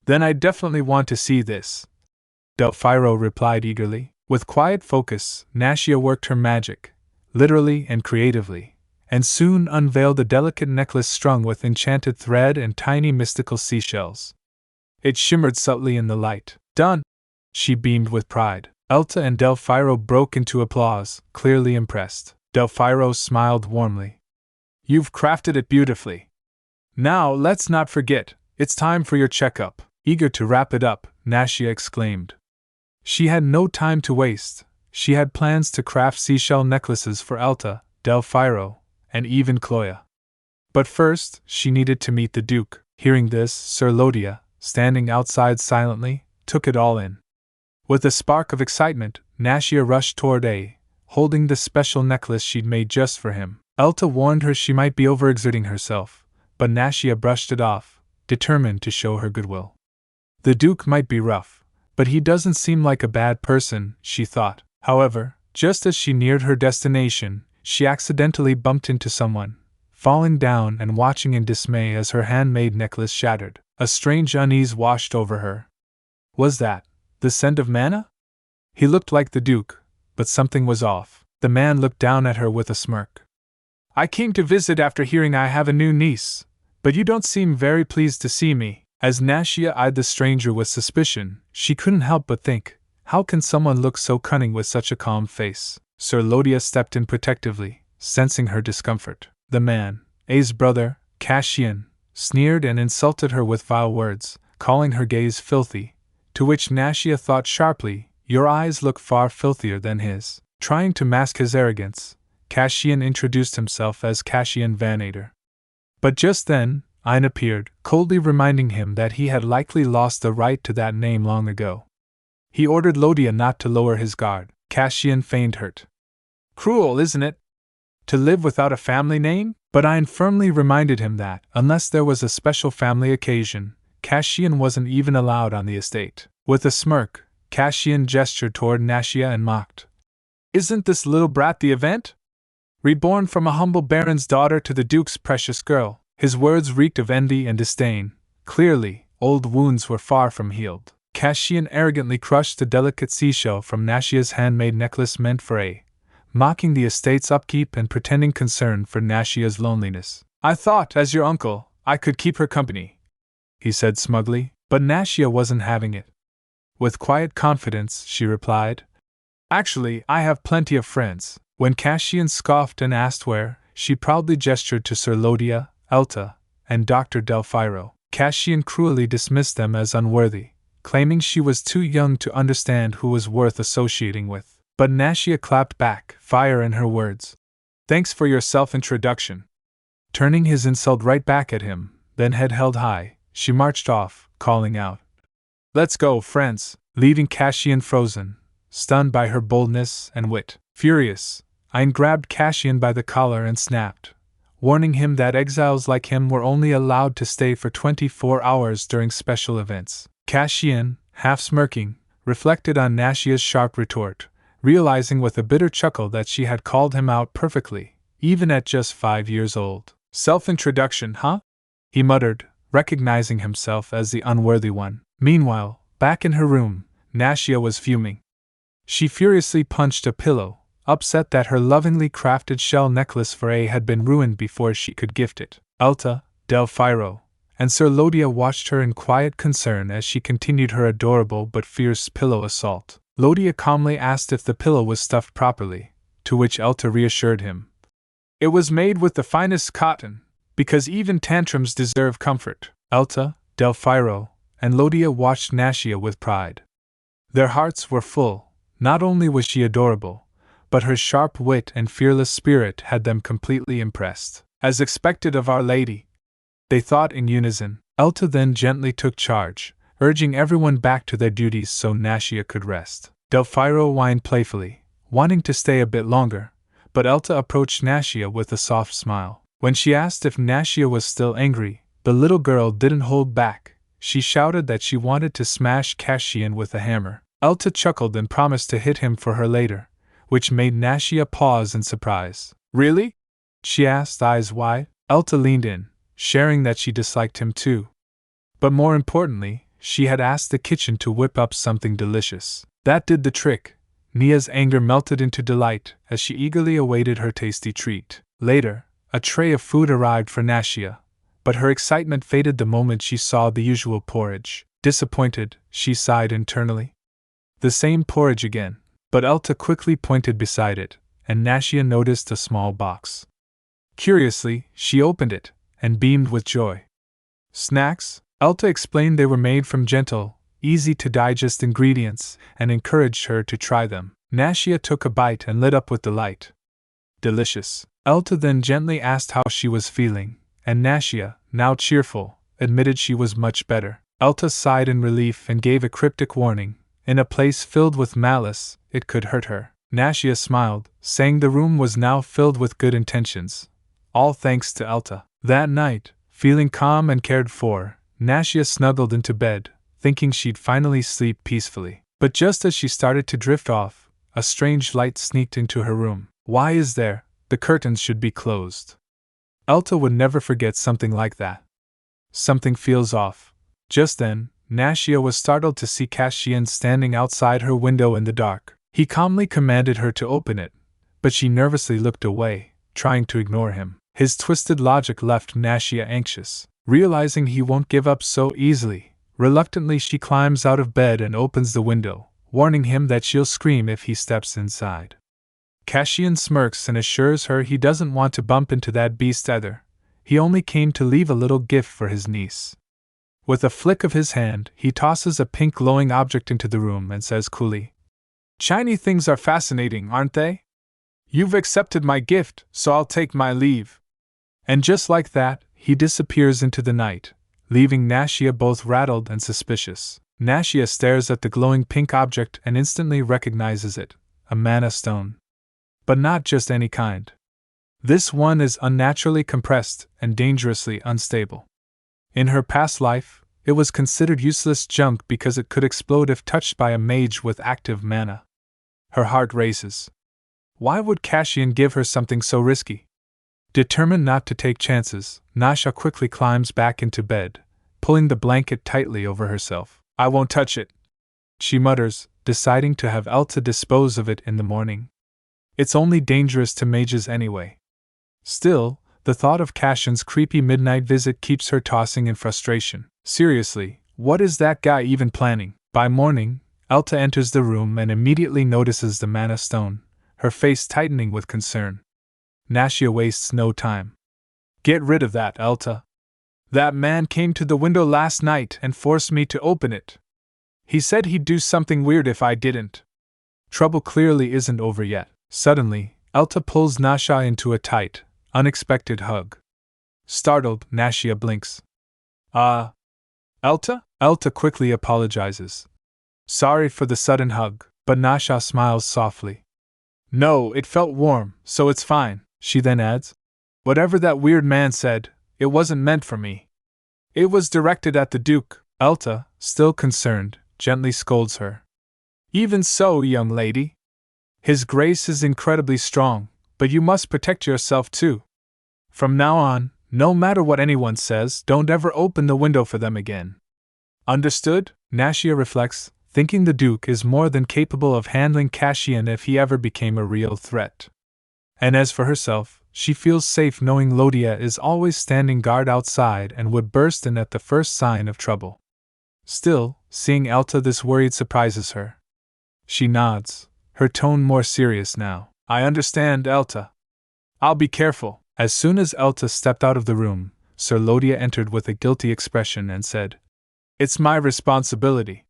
Then I definitely want to see this. Delphiro replied eagerly. With quiet focus, Nashia worked her magic, literally and creatively, and soon unveiled a delicate necklace strung with enchanted thread and tiny mystical seashells. It shimmered subtly in the light. Done! She beamed with pride. Elta and Delphiro broke into applause, clearly impressed. Delphiro smiled warmly. You've crafted it beautifully. Now let's not forget, it's time for your checkup. Eager to wrap it up, Nashia exclaimed. She had no time to waste. She had plans to craft seashell necklaces for Elta, Delphiro, and even Cloya. But first, she needed to meet the Duke. Hearing this, Sir Lodia, standing outside silently, took it all in. With a spark of excitement, Nashia rushed toward A, holding the special necklace she'd made just for him. Elta warned her she might be overexerting herself, but Nashia brushed it off, determined to show her goodwill. The Duke might be rough, but he doesn't seem like a bad person, she thought. However, just as she neared her destination, she accidentally bumped into someone, falling down and watching in dismay as her handmade necklace shattered. A strange unease washed over her. Was that the scent of manna? He looked like the Duke, but something was off. The man looked down at her with a smirk. I came to visit after hearing I have a new niece, but you don't seem very pleased to see me. As Nashia eyed the stranger with suspicion, she couldn't help but think, how can someone look so cunning with such a calm face? Sir Lodia stepped in protectively, sensing her discomfort. The man, A's brother, Cassian, sneered and insulted her with vile words, calling her gaze filthy, to which Nashia thought sharply, "Your eyes look far filthier than his." Trying to mask his arrogance, Cassian introduced himself as Cassian Van Ader. But just then, Ein appeared, coldly reminding him that he had likely lost the right to that name long ago. He ordered Lodia not to lower his guard. Cassian feigned hurt. "Cruel, isn't it? To live without a family name?" But Ein firmly reminded him that, unless there was a special family occasion, Cassian wasn't even allowed on the estate. With a smirk, Cassian gestured toward Nashia and mocked. "Isn't this little brat the event? Reborn from a humble baron's daughter to the duke's precious girl." His words reeked of envy and disdain. Clearly, old wounds were far from healed. Cassian arrogantly crushed the delicate seashell from Nashia's handmade necklace meant for A, mocking the estate's upkeep and pretending concern for Nashia's loneliness. "I thought, as your uncle, I could keep her company," he said smugly, but Nashia wasn't having it. With quiet confidence, she replied, "Actually, I have plenty of friends." When Cassian scoffed and asked where, she proudly gestured to Sir Lodia, Elta, and Dr. Delphiro. Cassian cruelly dismissed them as unworthy, claiming she was too young to understand who was worth associating with. But Nashia clapped back, fire in her words. "Thanks for your self-introduction." Turning his insult right back at him, then head held high, she marched off, calling out, "Let's go, friends," leaving Cassian frozen, stunned by her boldness and wit. Furious, Ein grabbed Cassian by the collar and snapped, warning him that exiles like him were only allowed to stay for 24 hours during special events. Cassian, half smirking, reflected on Nashia's sharp retort, realizing with a bitter chuckle that she had called him out perfectly, even at just 5 years old. "Self-introduction, huh?" he muttered, recognizing himself as the unworthy one. Meanwhile, back in her room, Nashia was fuming. She furiously punched a pillow, upset that her lovingly crafted shell necklace for A had been ruined before she could gift it. Elta, Delphiro, and Sir Lodia watched her in quiet concern as she continued her adorable but fierce pillow assault. Lodia calmly asked if the pillow was stuffed properly, to which Elta reassured him. "It was made with the finest cotton, because even tantrums deserve comfort." Elta, Delphiro, and Lodia watched Nashia with pride. Their hearts were full. Not only was she adorable, but her sharp wit and fearless spirit had them completely impressed. "As expected of Our Lady," they thought in unison. Elta then gently took charge, urging everyone back to their duties so Nashia could rest. Delphiro whined playfully, wanting to stay a bit longer, but Elta approached Nashia with a soft smile. When she asked if Nashia was still angry, the little girl didn't hold back. She shouted that she wanted to smash Cassian with a hammer. Elta chuckled and promised to hit him for her later, which made Nashia pause in surprise. "Really?" she asked, eyes wide. Elta leaned in, sharing that she disliked him too. But more importantly, she had asked the kitchen to whip up something delicious. That did the trick. Nia's anger melted into delight as she eagerly awaited her tasty treat. Later, a tray of food arrived for Nashia, but her excitement faded the moment she saw the usual porridge. Disappointed, she sighed internally. The same porridge again. But Elta quickly pointed beside it, and Nashia noticed a small box. Curiously, she opened it, and beamed with joy. "Snacks?" Elta explained they were made from gentle, easy-to-digest ingredients, and encouraged her to try them. Nashia took a bite and lit up with delight. "Delicious." Elta then gently asked how she was feeling, and Nashia, now cheerful, admitted she was much better. Elta sighed in relief and gave a cryptic warning. In a place filled with malice, it could hurt her. Nashia smiled, saying the room was now filled with good intentions, all thanks to Elta. That night, feeling calm and cared for, Nashia snuggled into bed, thinking she'd finally sleep peacefully. But just as she started to drift off, a strange light sneaked into her room. "Why is there? The curtains should be closed." Elta would never forget something like that. Something feels off. Just then, Nashia was startled to see Cassian standing outside her window in the dark. He calmly commanded her to open it, but she nervously looked away, trying to ignore him. His twisted logic left Nashia anxious. Realizing he won't give up so easily, reluctantly she climbs out of bed and opens the window, warning him that she'll scream if he steps inside. Cassian smirks and assures her he doesn't want to bump into that beast either. he only came to leave a little gift for his niece. With a flick of his hand, he tosses a pink glowing object into the room and says coolly, "Shiny things are fascinating, aren't they? You've accepted my gift, so I'll take my leave." And just like that, he disappears into the night, leaving Nashia both rattled and suspicious. Nashia stares at the glowing pink object and instantly recognizes it, a mana stone. But not just any kind. This one is unnaturally compressed and dangerously unstable. In her past life, it was considered useless junk because it could explode if touched by a mage with active mana. Her heart races. Why would Cassian give her something so risky? Determined not to take chances, Nasha quickly climbs back into bed, pulling the blanket tightly over herself. "I won't touch it," she mutters, deciding to have Elta dispose of it in the morning. It's only dangerous to mages anyway. Still, the thought of Cassian's creepy midnight visit keeps her tossing in frustration. Seriously, what is that guy even planning? By morning, Elta enters the room and immediately notices the mana stone, her face tightening with concern. Nashia wastes no time. "Get rid of that, Elta. That man came to the window last night and forced me to open it. He said he'd do something weird if I didn't." Trouble clearly isn't over yet. Suddenly, Elta pulls Nasha into a tight, unexpected hug. Startled, Nashia blinks. Elta?" Elta quickly apologizes. "Sorry for the sudden hug," but Nasha smiles softly. "No, it felt warm, so it's fine," she then adds. "Whatever that weird man said, it wasn't meant for me. It was directed at the Duke." Elta, still concerned, gently scolds her. "Even so, young lady. His grace is incredibly strong, but you must protect yourself too. From now on, no matter what anyone says, don't ever open the window for them again. Understood?" Nashia reflects, thinking the Duke is more than capable of handling Cassian if he ever became a real threat. And as for herself, she feels safe knowing Lodia is always standing guard outside and would burst in at the first sign of trouble. Still, seeing Elta this worried surprises her. She nods, her tone more serious now. "I understand, Elta. I'll be careful." As soon as Elta stepped out of the room, Sir Lodia entered with a guilty expression and said, "It's my responsibility."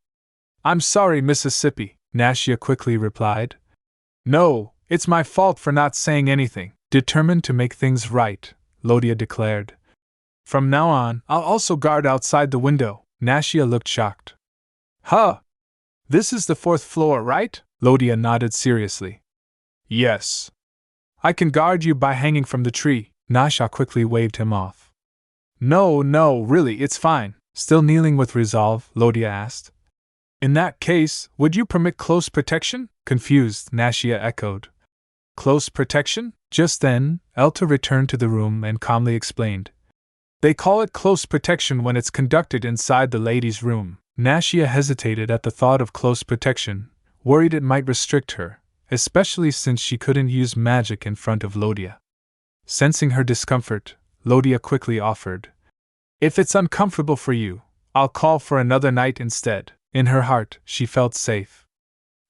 "I'm sorry, Mississippi," Nashia quickly replied. "No, it's my fault for not saying anything." Determined to make things right, Lodia declared. "From now on, I'll also guard outside the window." Nashia looked shocked. "Huh! This is the 4th floor, right?" Lodia nodded seriously. "Yes. I can guard you by hanging from the tree." Nasha quickly waved him off. No, really, it's fine." Still kneeling with resolve, Lodia asked. "In that case, would you permit close protection?" Confused, Nashia echoed. "Close protection?" Just then, Elta returned to the room and calmly explained. "They call it close protection when it's conducted inside the ladies' room." Nashia hesitated at the thought of close protection, worried it might restrict her, especially since she couldn't use magic in front of Lodia. Sensing her discomfort, Lodia quickly offered, "If it's uncomfortable for you, I'll call for another night instead." In her heart, she felt safe.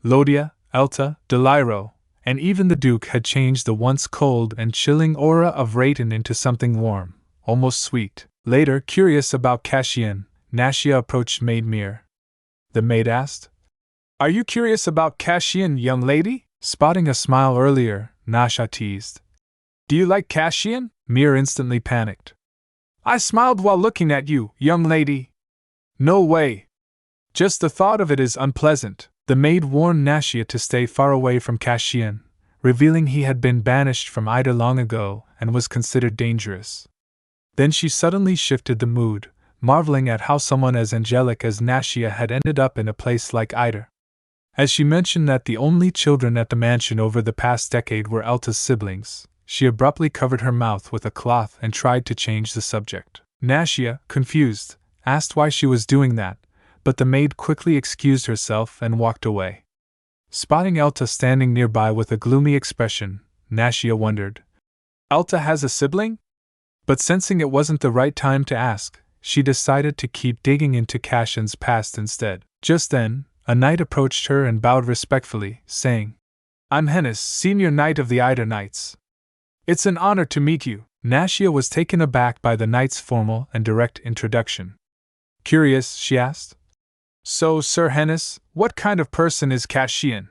Lodia, Elta, Deliro, and even the Duke had changed the once cold and chilling aura of Rayton into something warm, almost sweet. Later, curious about Cassian, Nashia approached Maid Mir. The maid asked, "Are you curious about Cassian, young lady?" Spotting a smile earlier, Nasha teased. "Do you like Cassian?" Mir instantly panicked. "I smiled while looking at you, young lady." "No way. Just the thought of it is unpleasant." The maid warned Nashia to stay far away from Cassian, revealing he had been banished from Ida long ago and was considered dangerous. Then she suddenly shifted the mood, marveling at how someone as angelic as Nashia had ended up in a place like Ida. As she mentioned that the only children at the mansion over the past decade were Elta's siblings, she abruptly covered her mouth with a cloth and tried to change the subject. Nashia, confused, asked why she was doing that, but the maid quickly excused herself and walked away. Spotting Elta standing nearby with a gloomy expression, Nashia wondered, "Elta has a sibling?" But sensing it wasn't the right time to ask, she decided to keep digging into Cassian's past instead. Just then, a knight approached her and bowed respectfully, saying, "I'm Hennis, Senior Knight of the Ida Knights. It's an honor to meet you." Nashia was taken aback by the knight's formal and direct introduction. Curious, she asked. So, Sir Hennis, what kind of person is Cassian?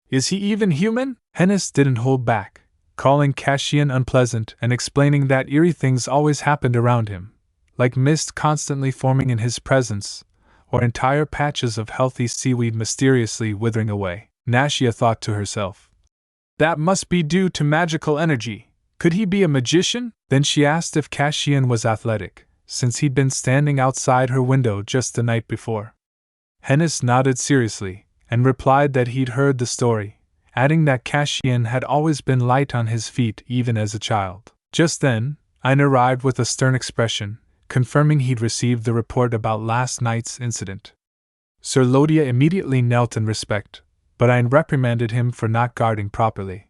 Is he even human? Hennis didn't hold back, calling Cassian unpleasant and explaining that eerie things always happened around him, like mist constantly forming in his presence, or entire patches of healthy seaweed mysteriously withering away. Nashia thought to herself, that must be due to magical energy. Could he be a magician? Then she asked if Cassian was athletic, since he'd been standing outside her window just the night before. Hennis nodded seriously, and replied that he'd heard the story, adding that Cassian had always been light on his feet even as a child. Just then, Ein arrived with a stern expression, confirming he'd received the report about last night's incident. Sir Lodia immediately knelt in respect, but Ein reprimanded him for not guarding properly.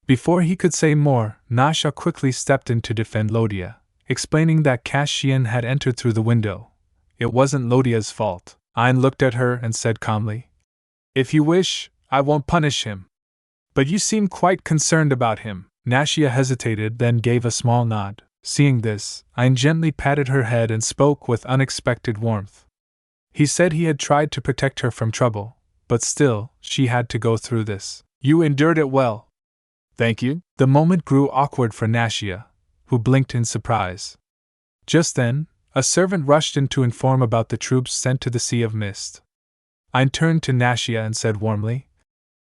Before he could say more, Nasha quickly stepped in to defend Lodia, explaining that Cassian had entered through the window. It wasn't Lodia's fault. Ein looked at her and said calmly, if you wish, I won't punish him. But you seem quite concerned about him. Nashia hesitated, then gave a small nod. Seeing this, Ein gently patted her head and spoke with unexpected warmth. He said he had tried to protect her from trouble, but still, she had to go through this. You endured it well. Thank you. The moment grew awkward for Nashia, who blinked in surprise. Just then, a servant rushed in to inform about the troops sent to the Sea of Mist. Ein turned to Nashia and said warmly,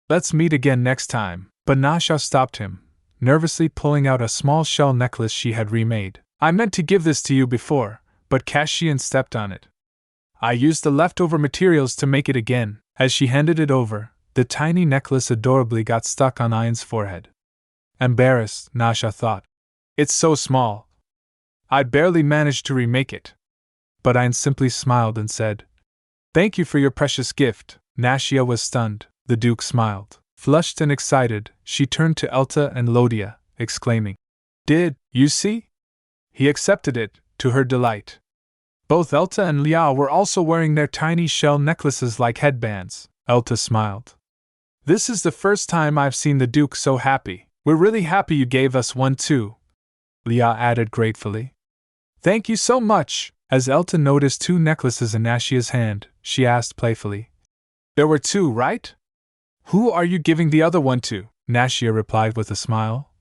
let's meet again next time. But Nasha stopped him, nervously pulling out a small shell necklace she had remade. I meant to give this to you before, but Cassian stepped on it. I used the leftover materials to make it again. As she handed it over, the tiny necklace adorably got stuck on Ein's forehead. Embarrassed, Nasha thought. It's so small. I'd barely managed to remake it. But Ein simply smiled and said, thank you for your precious gift. Nashia was stunned. The Duke smiled. Flushed and excited, she turned to Elta and Lodia, exclaiming, did you see? He accepted it, to her delight. Both Elta and Liao were also wearing their tiny shell necklaces like headbands. Elta smiled. This is the first time I've seen the Duke so happy. We're really happy you gave us one too, Liao added gratefully. Thank you so much. As Elta noticed two necklaces in Nashia's hand, she asked playfully, there were two, right? Who are you giving the other one to? Nashia replied with a smile.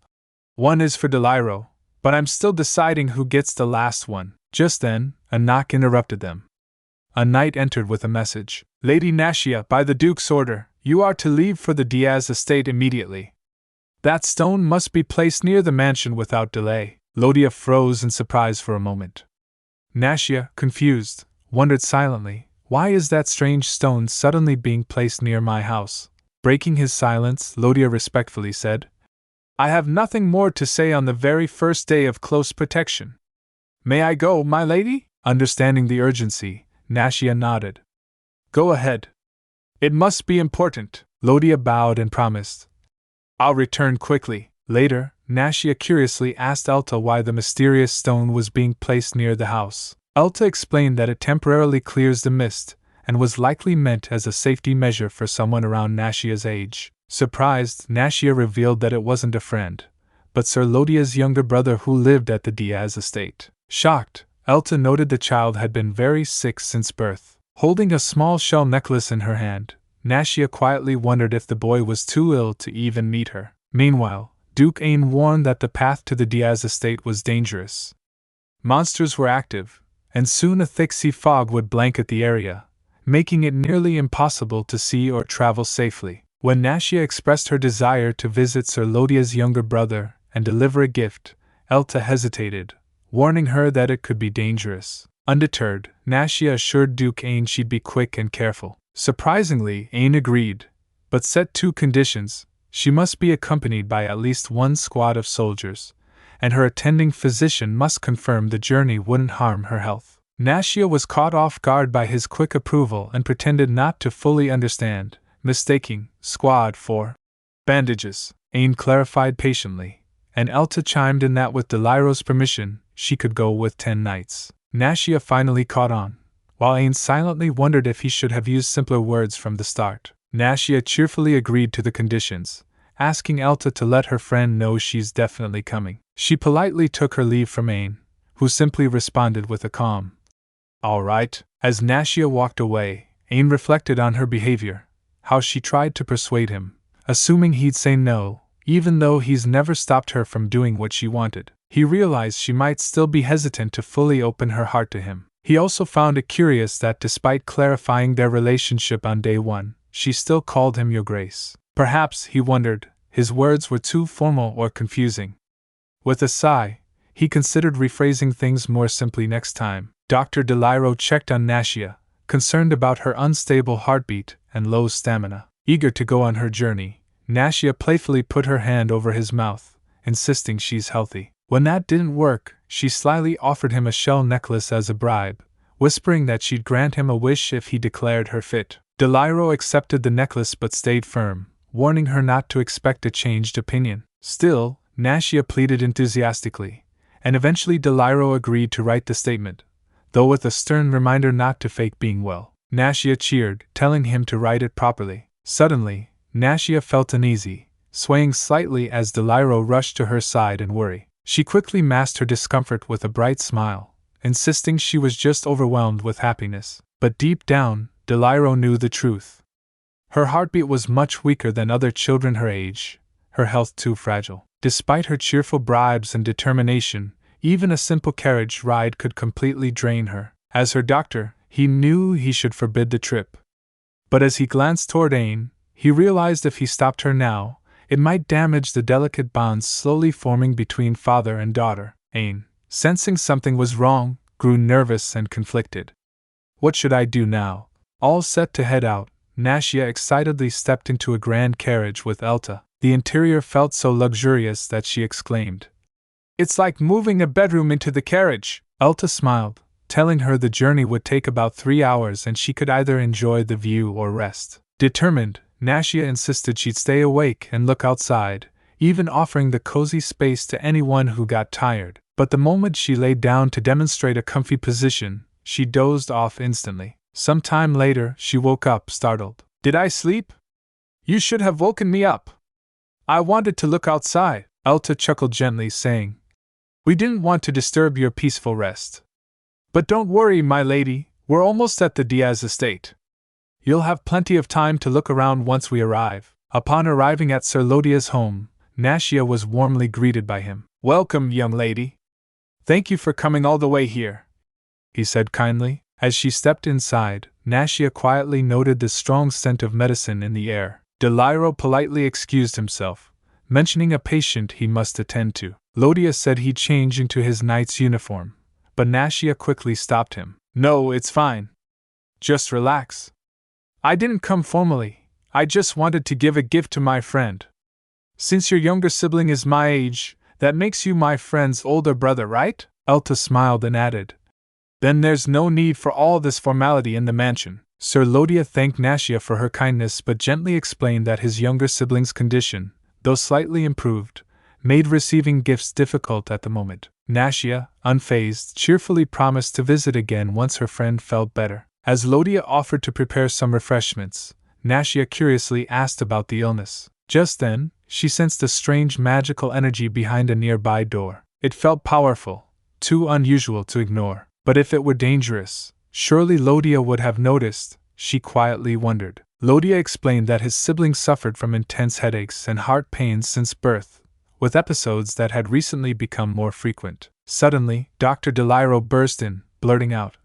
One is for Deliro, but I'm still deciding who gets the last one. Just then, a knock interrupted them. A knight entered with a message. Lady Nashia, by the Duke's order, you are to leave for the Diaz estate immediately. That stone must be placed near the mansion without delay. Lodia froze in surprise for a moment. Nashia, confused, wondered silently, why is that strange stone suddenly being placed near my house? Breaking his silence, Lodia respectfully said, I have nothing more to say on the very first day of close protection. May I go, my lady? Understanding the urgency, Nashia nodded. Go ahead. It must be important. Lodia bowed and promised. I'll return quickly. Later, Nashia curiously asked Elta why the mysterious stone was being placed near the house. Elta explained that it temporarily clears the mist, and was likely meant as a safety measure for someone around Nashia's age. Surprised, Nashia revealed that it wasn't a friend, but Sir Lodia's younger brother who lived at the Diaz estate. Shocked, Elta noted the child had been very sick since birth. Holding a small shell necklace in her hand, Nashia quietly wondered if the boy was too ill to even meet her. Meanwhile, Duke Ein warned that the path to the Diaz estate was dangerous. Monsters were active, and soon a thick sea fog would blanket the area, making it nearly impossible to see or travel safely. When Nashia expressed her desire to visit Sir Lodia's younger brother and deliver a gift, Elta hesitated, warning her that it could be dangerous. Undeterred, Nashia assured Duke Ein she'd be quick and careful. Surprisingly, Ein agreed, but set two conditions. She must be accompanied by at least one squad of soldiers, and her attending physician must confirm the journey wouldn't harm her health. Nashia was caught off guard by his quick approval and pretended not to fully understand, mistaking squad for bandages. Ein clarified patiently, and Elta chimed in that with Deliro's permission, she could go with 10 knights. Nashia finally caught on, while Ein silently wondered if he should have used simpler words from the start. Nashia cheerfully agreed to the conditions, asking Elta to let her friend know she's definitely coming. She politely took her leave from Ain, who simply responded with a calm, "All right." As Nashia walked away, Ain reflected on her behavior, how she tried to persuade him, assuming he'd say no, even though he's never stopped her from doing what she wanted. He realized she might still be hesitant to fully open her heart to him. He also found it curious that despite clarifying their relationship on day one, she still called him Your Grace. Perhaps, he wondered, his words were too formal or confusing. With a sigh, he considered rephrasing things more simply next time. Dr. Deliro checked on Nashia, concerned about her unstable heartbeat and low stamina. Eager to go on her journey, Nashia playfully put her hand over his mouth, insisting she's healthy. When that didn't work, she slyly offered him a shell necklace as a bribe, whispering that she'd grant him a wish if he declared her fit. Deliro accepted the necklace but stayed firm, warning her not to expect a changed opinion. Still, Nashia pleaded enthusiastically, and eventually Deliro agreed to write the statement, though with a stern reminder not to fake being well. Nashia cheered, telling him to write it properly. Suddenly, Nashia felt uneasy, swaying slightly as Deliro rushed to her side in worry. She quickly masked her discomfort with a bright smile, insisting she was just overwhelmed with happiness. But deep down, Deliro knew the truth. Her heartbeat was much weaker than other children her age, her health too fragile. Despite her cheerful bribes and determination, even a simple carriage ride could completely drain her. As her doctor, he knew he should forbid the trip. But as he glanced toward Ain, he realized if he stopped her now, it might damage the delicate bonds slowly forming between father and daughter. Ain, sensing something was wrong, grew nervous and conflicted. What should I do now? All set to head out, Nashia excitedly stepped into a grand carriage with Elta. The interior felt so luxurious that she exclaimed, "It's like moving a bedroom into the carriage." Elta smiled, telling her the journey would take about 3 hours and she could either enjoy the view or rest. Determined, Nashia insisted she'd stay awake and look outside, even offering the cozy space to anyone who got tired. But the moment she lay down to demonstrate a comfy position, she dozed off instantly. Some time later, she woke up, startled. "Did I sleep? You should have woken me up. I wanted to look outside." Elta chuckled gently, saying, "We didn't want to disturb your peaceful rest. But don't worry, my lady, we're almost at the Diaz estate. You'll have plenty of time to look around once we arrive." Upon arriving at Sir Lodia's home, Nashia was warmly greeted by him. "Welcome, young lady. Thank you for coming all the way here," he said kindly. As she stepped inside, Nashia quietly noted the strong scent of medicine in the air. Deliro politely excused himself, mentioning a patient he must attend to. Lodia said he'd change into his knight's uniform, but Nashia quickly stopped him. "No, it's fine. Just relax. I didn't come formally, I just wanted to give a gift to my friend. Since your younger sibling is my age, that makes you my friend's older brother, right?" Elta smiled and added, "Then there's no need for all this formality in the mansion." Sir Lodia thanked Nashia for her kindness but gently explained that his younger sibling's condition, though slightly improved, made receiving gifts difficult at the moment. Nashia, unfazed, cheerfully promised to visit again once her friend felt better. As Lodia offered to prepare some refreshments, Nashia curiously asked about the illness. Just then, she sensed a strange magical energy behind a nearby door. It felt powerful, too unusual to ignore. But if it were dangerous, surely Lodia would have noticed, she quietly wondered. Lodia explained that his sibling suffered from intense headaches and heart pains since birth, with episodes that had recently become more frequent. Suddenly, Dr. Deliro burst in, blurting out,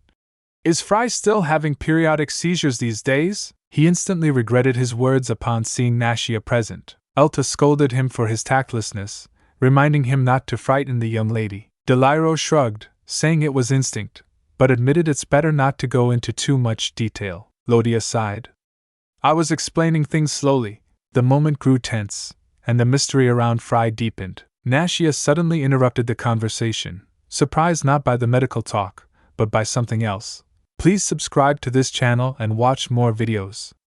"Is Fry still having periodic seizures these days?" He instantly regretted his words upon seeing Nashia present. Elta scolded him for his tactlessness, reminding him not to frighten the young lady. Deliro shrugged, saying it was instinct, but admitted it's better not to go into too much detail. Lodia sighed. "I was explaining things slowly." The moment grew tense, and the mystery around Fry deepened. Nashia suddenly interrupted the conversation, surprised not by the medical talk, but by something else. Please subscribe to this channel and watch more videos.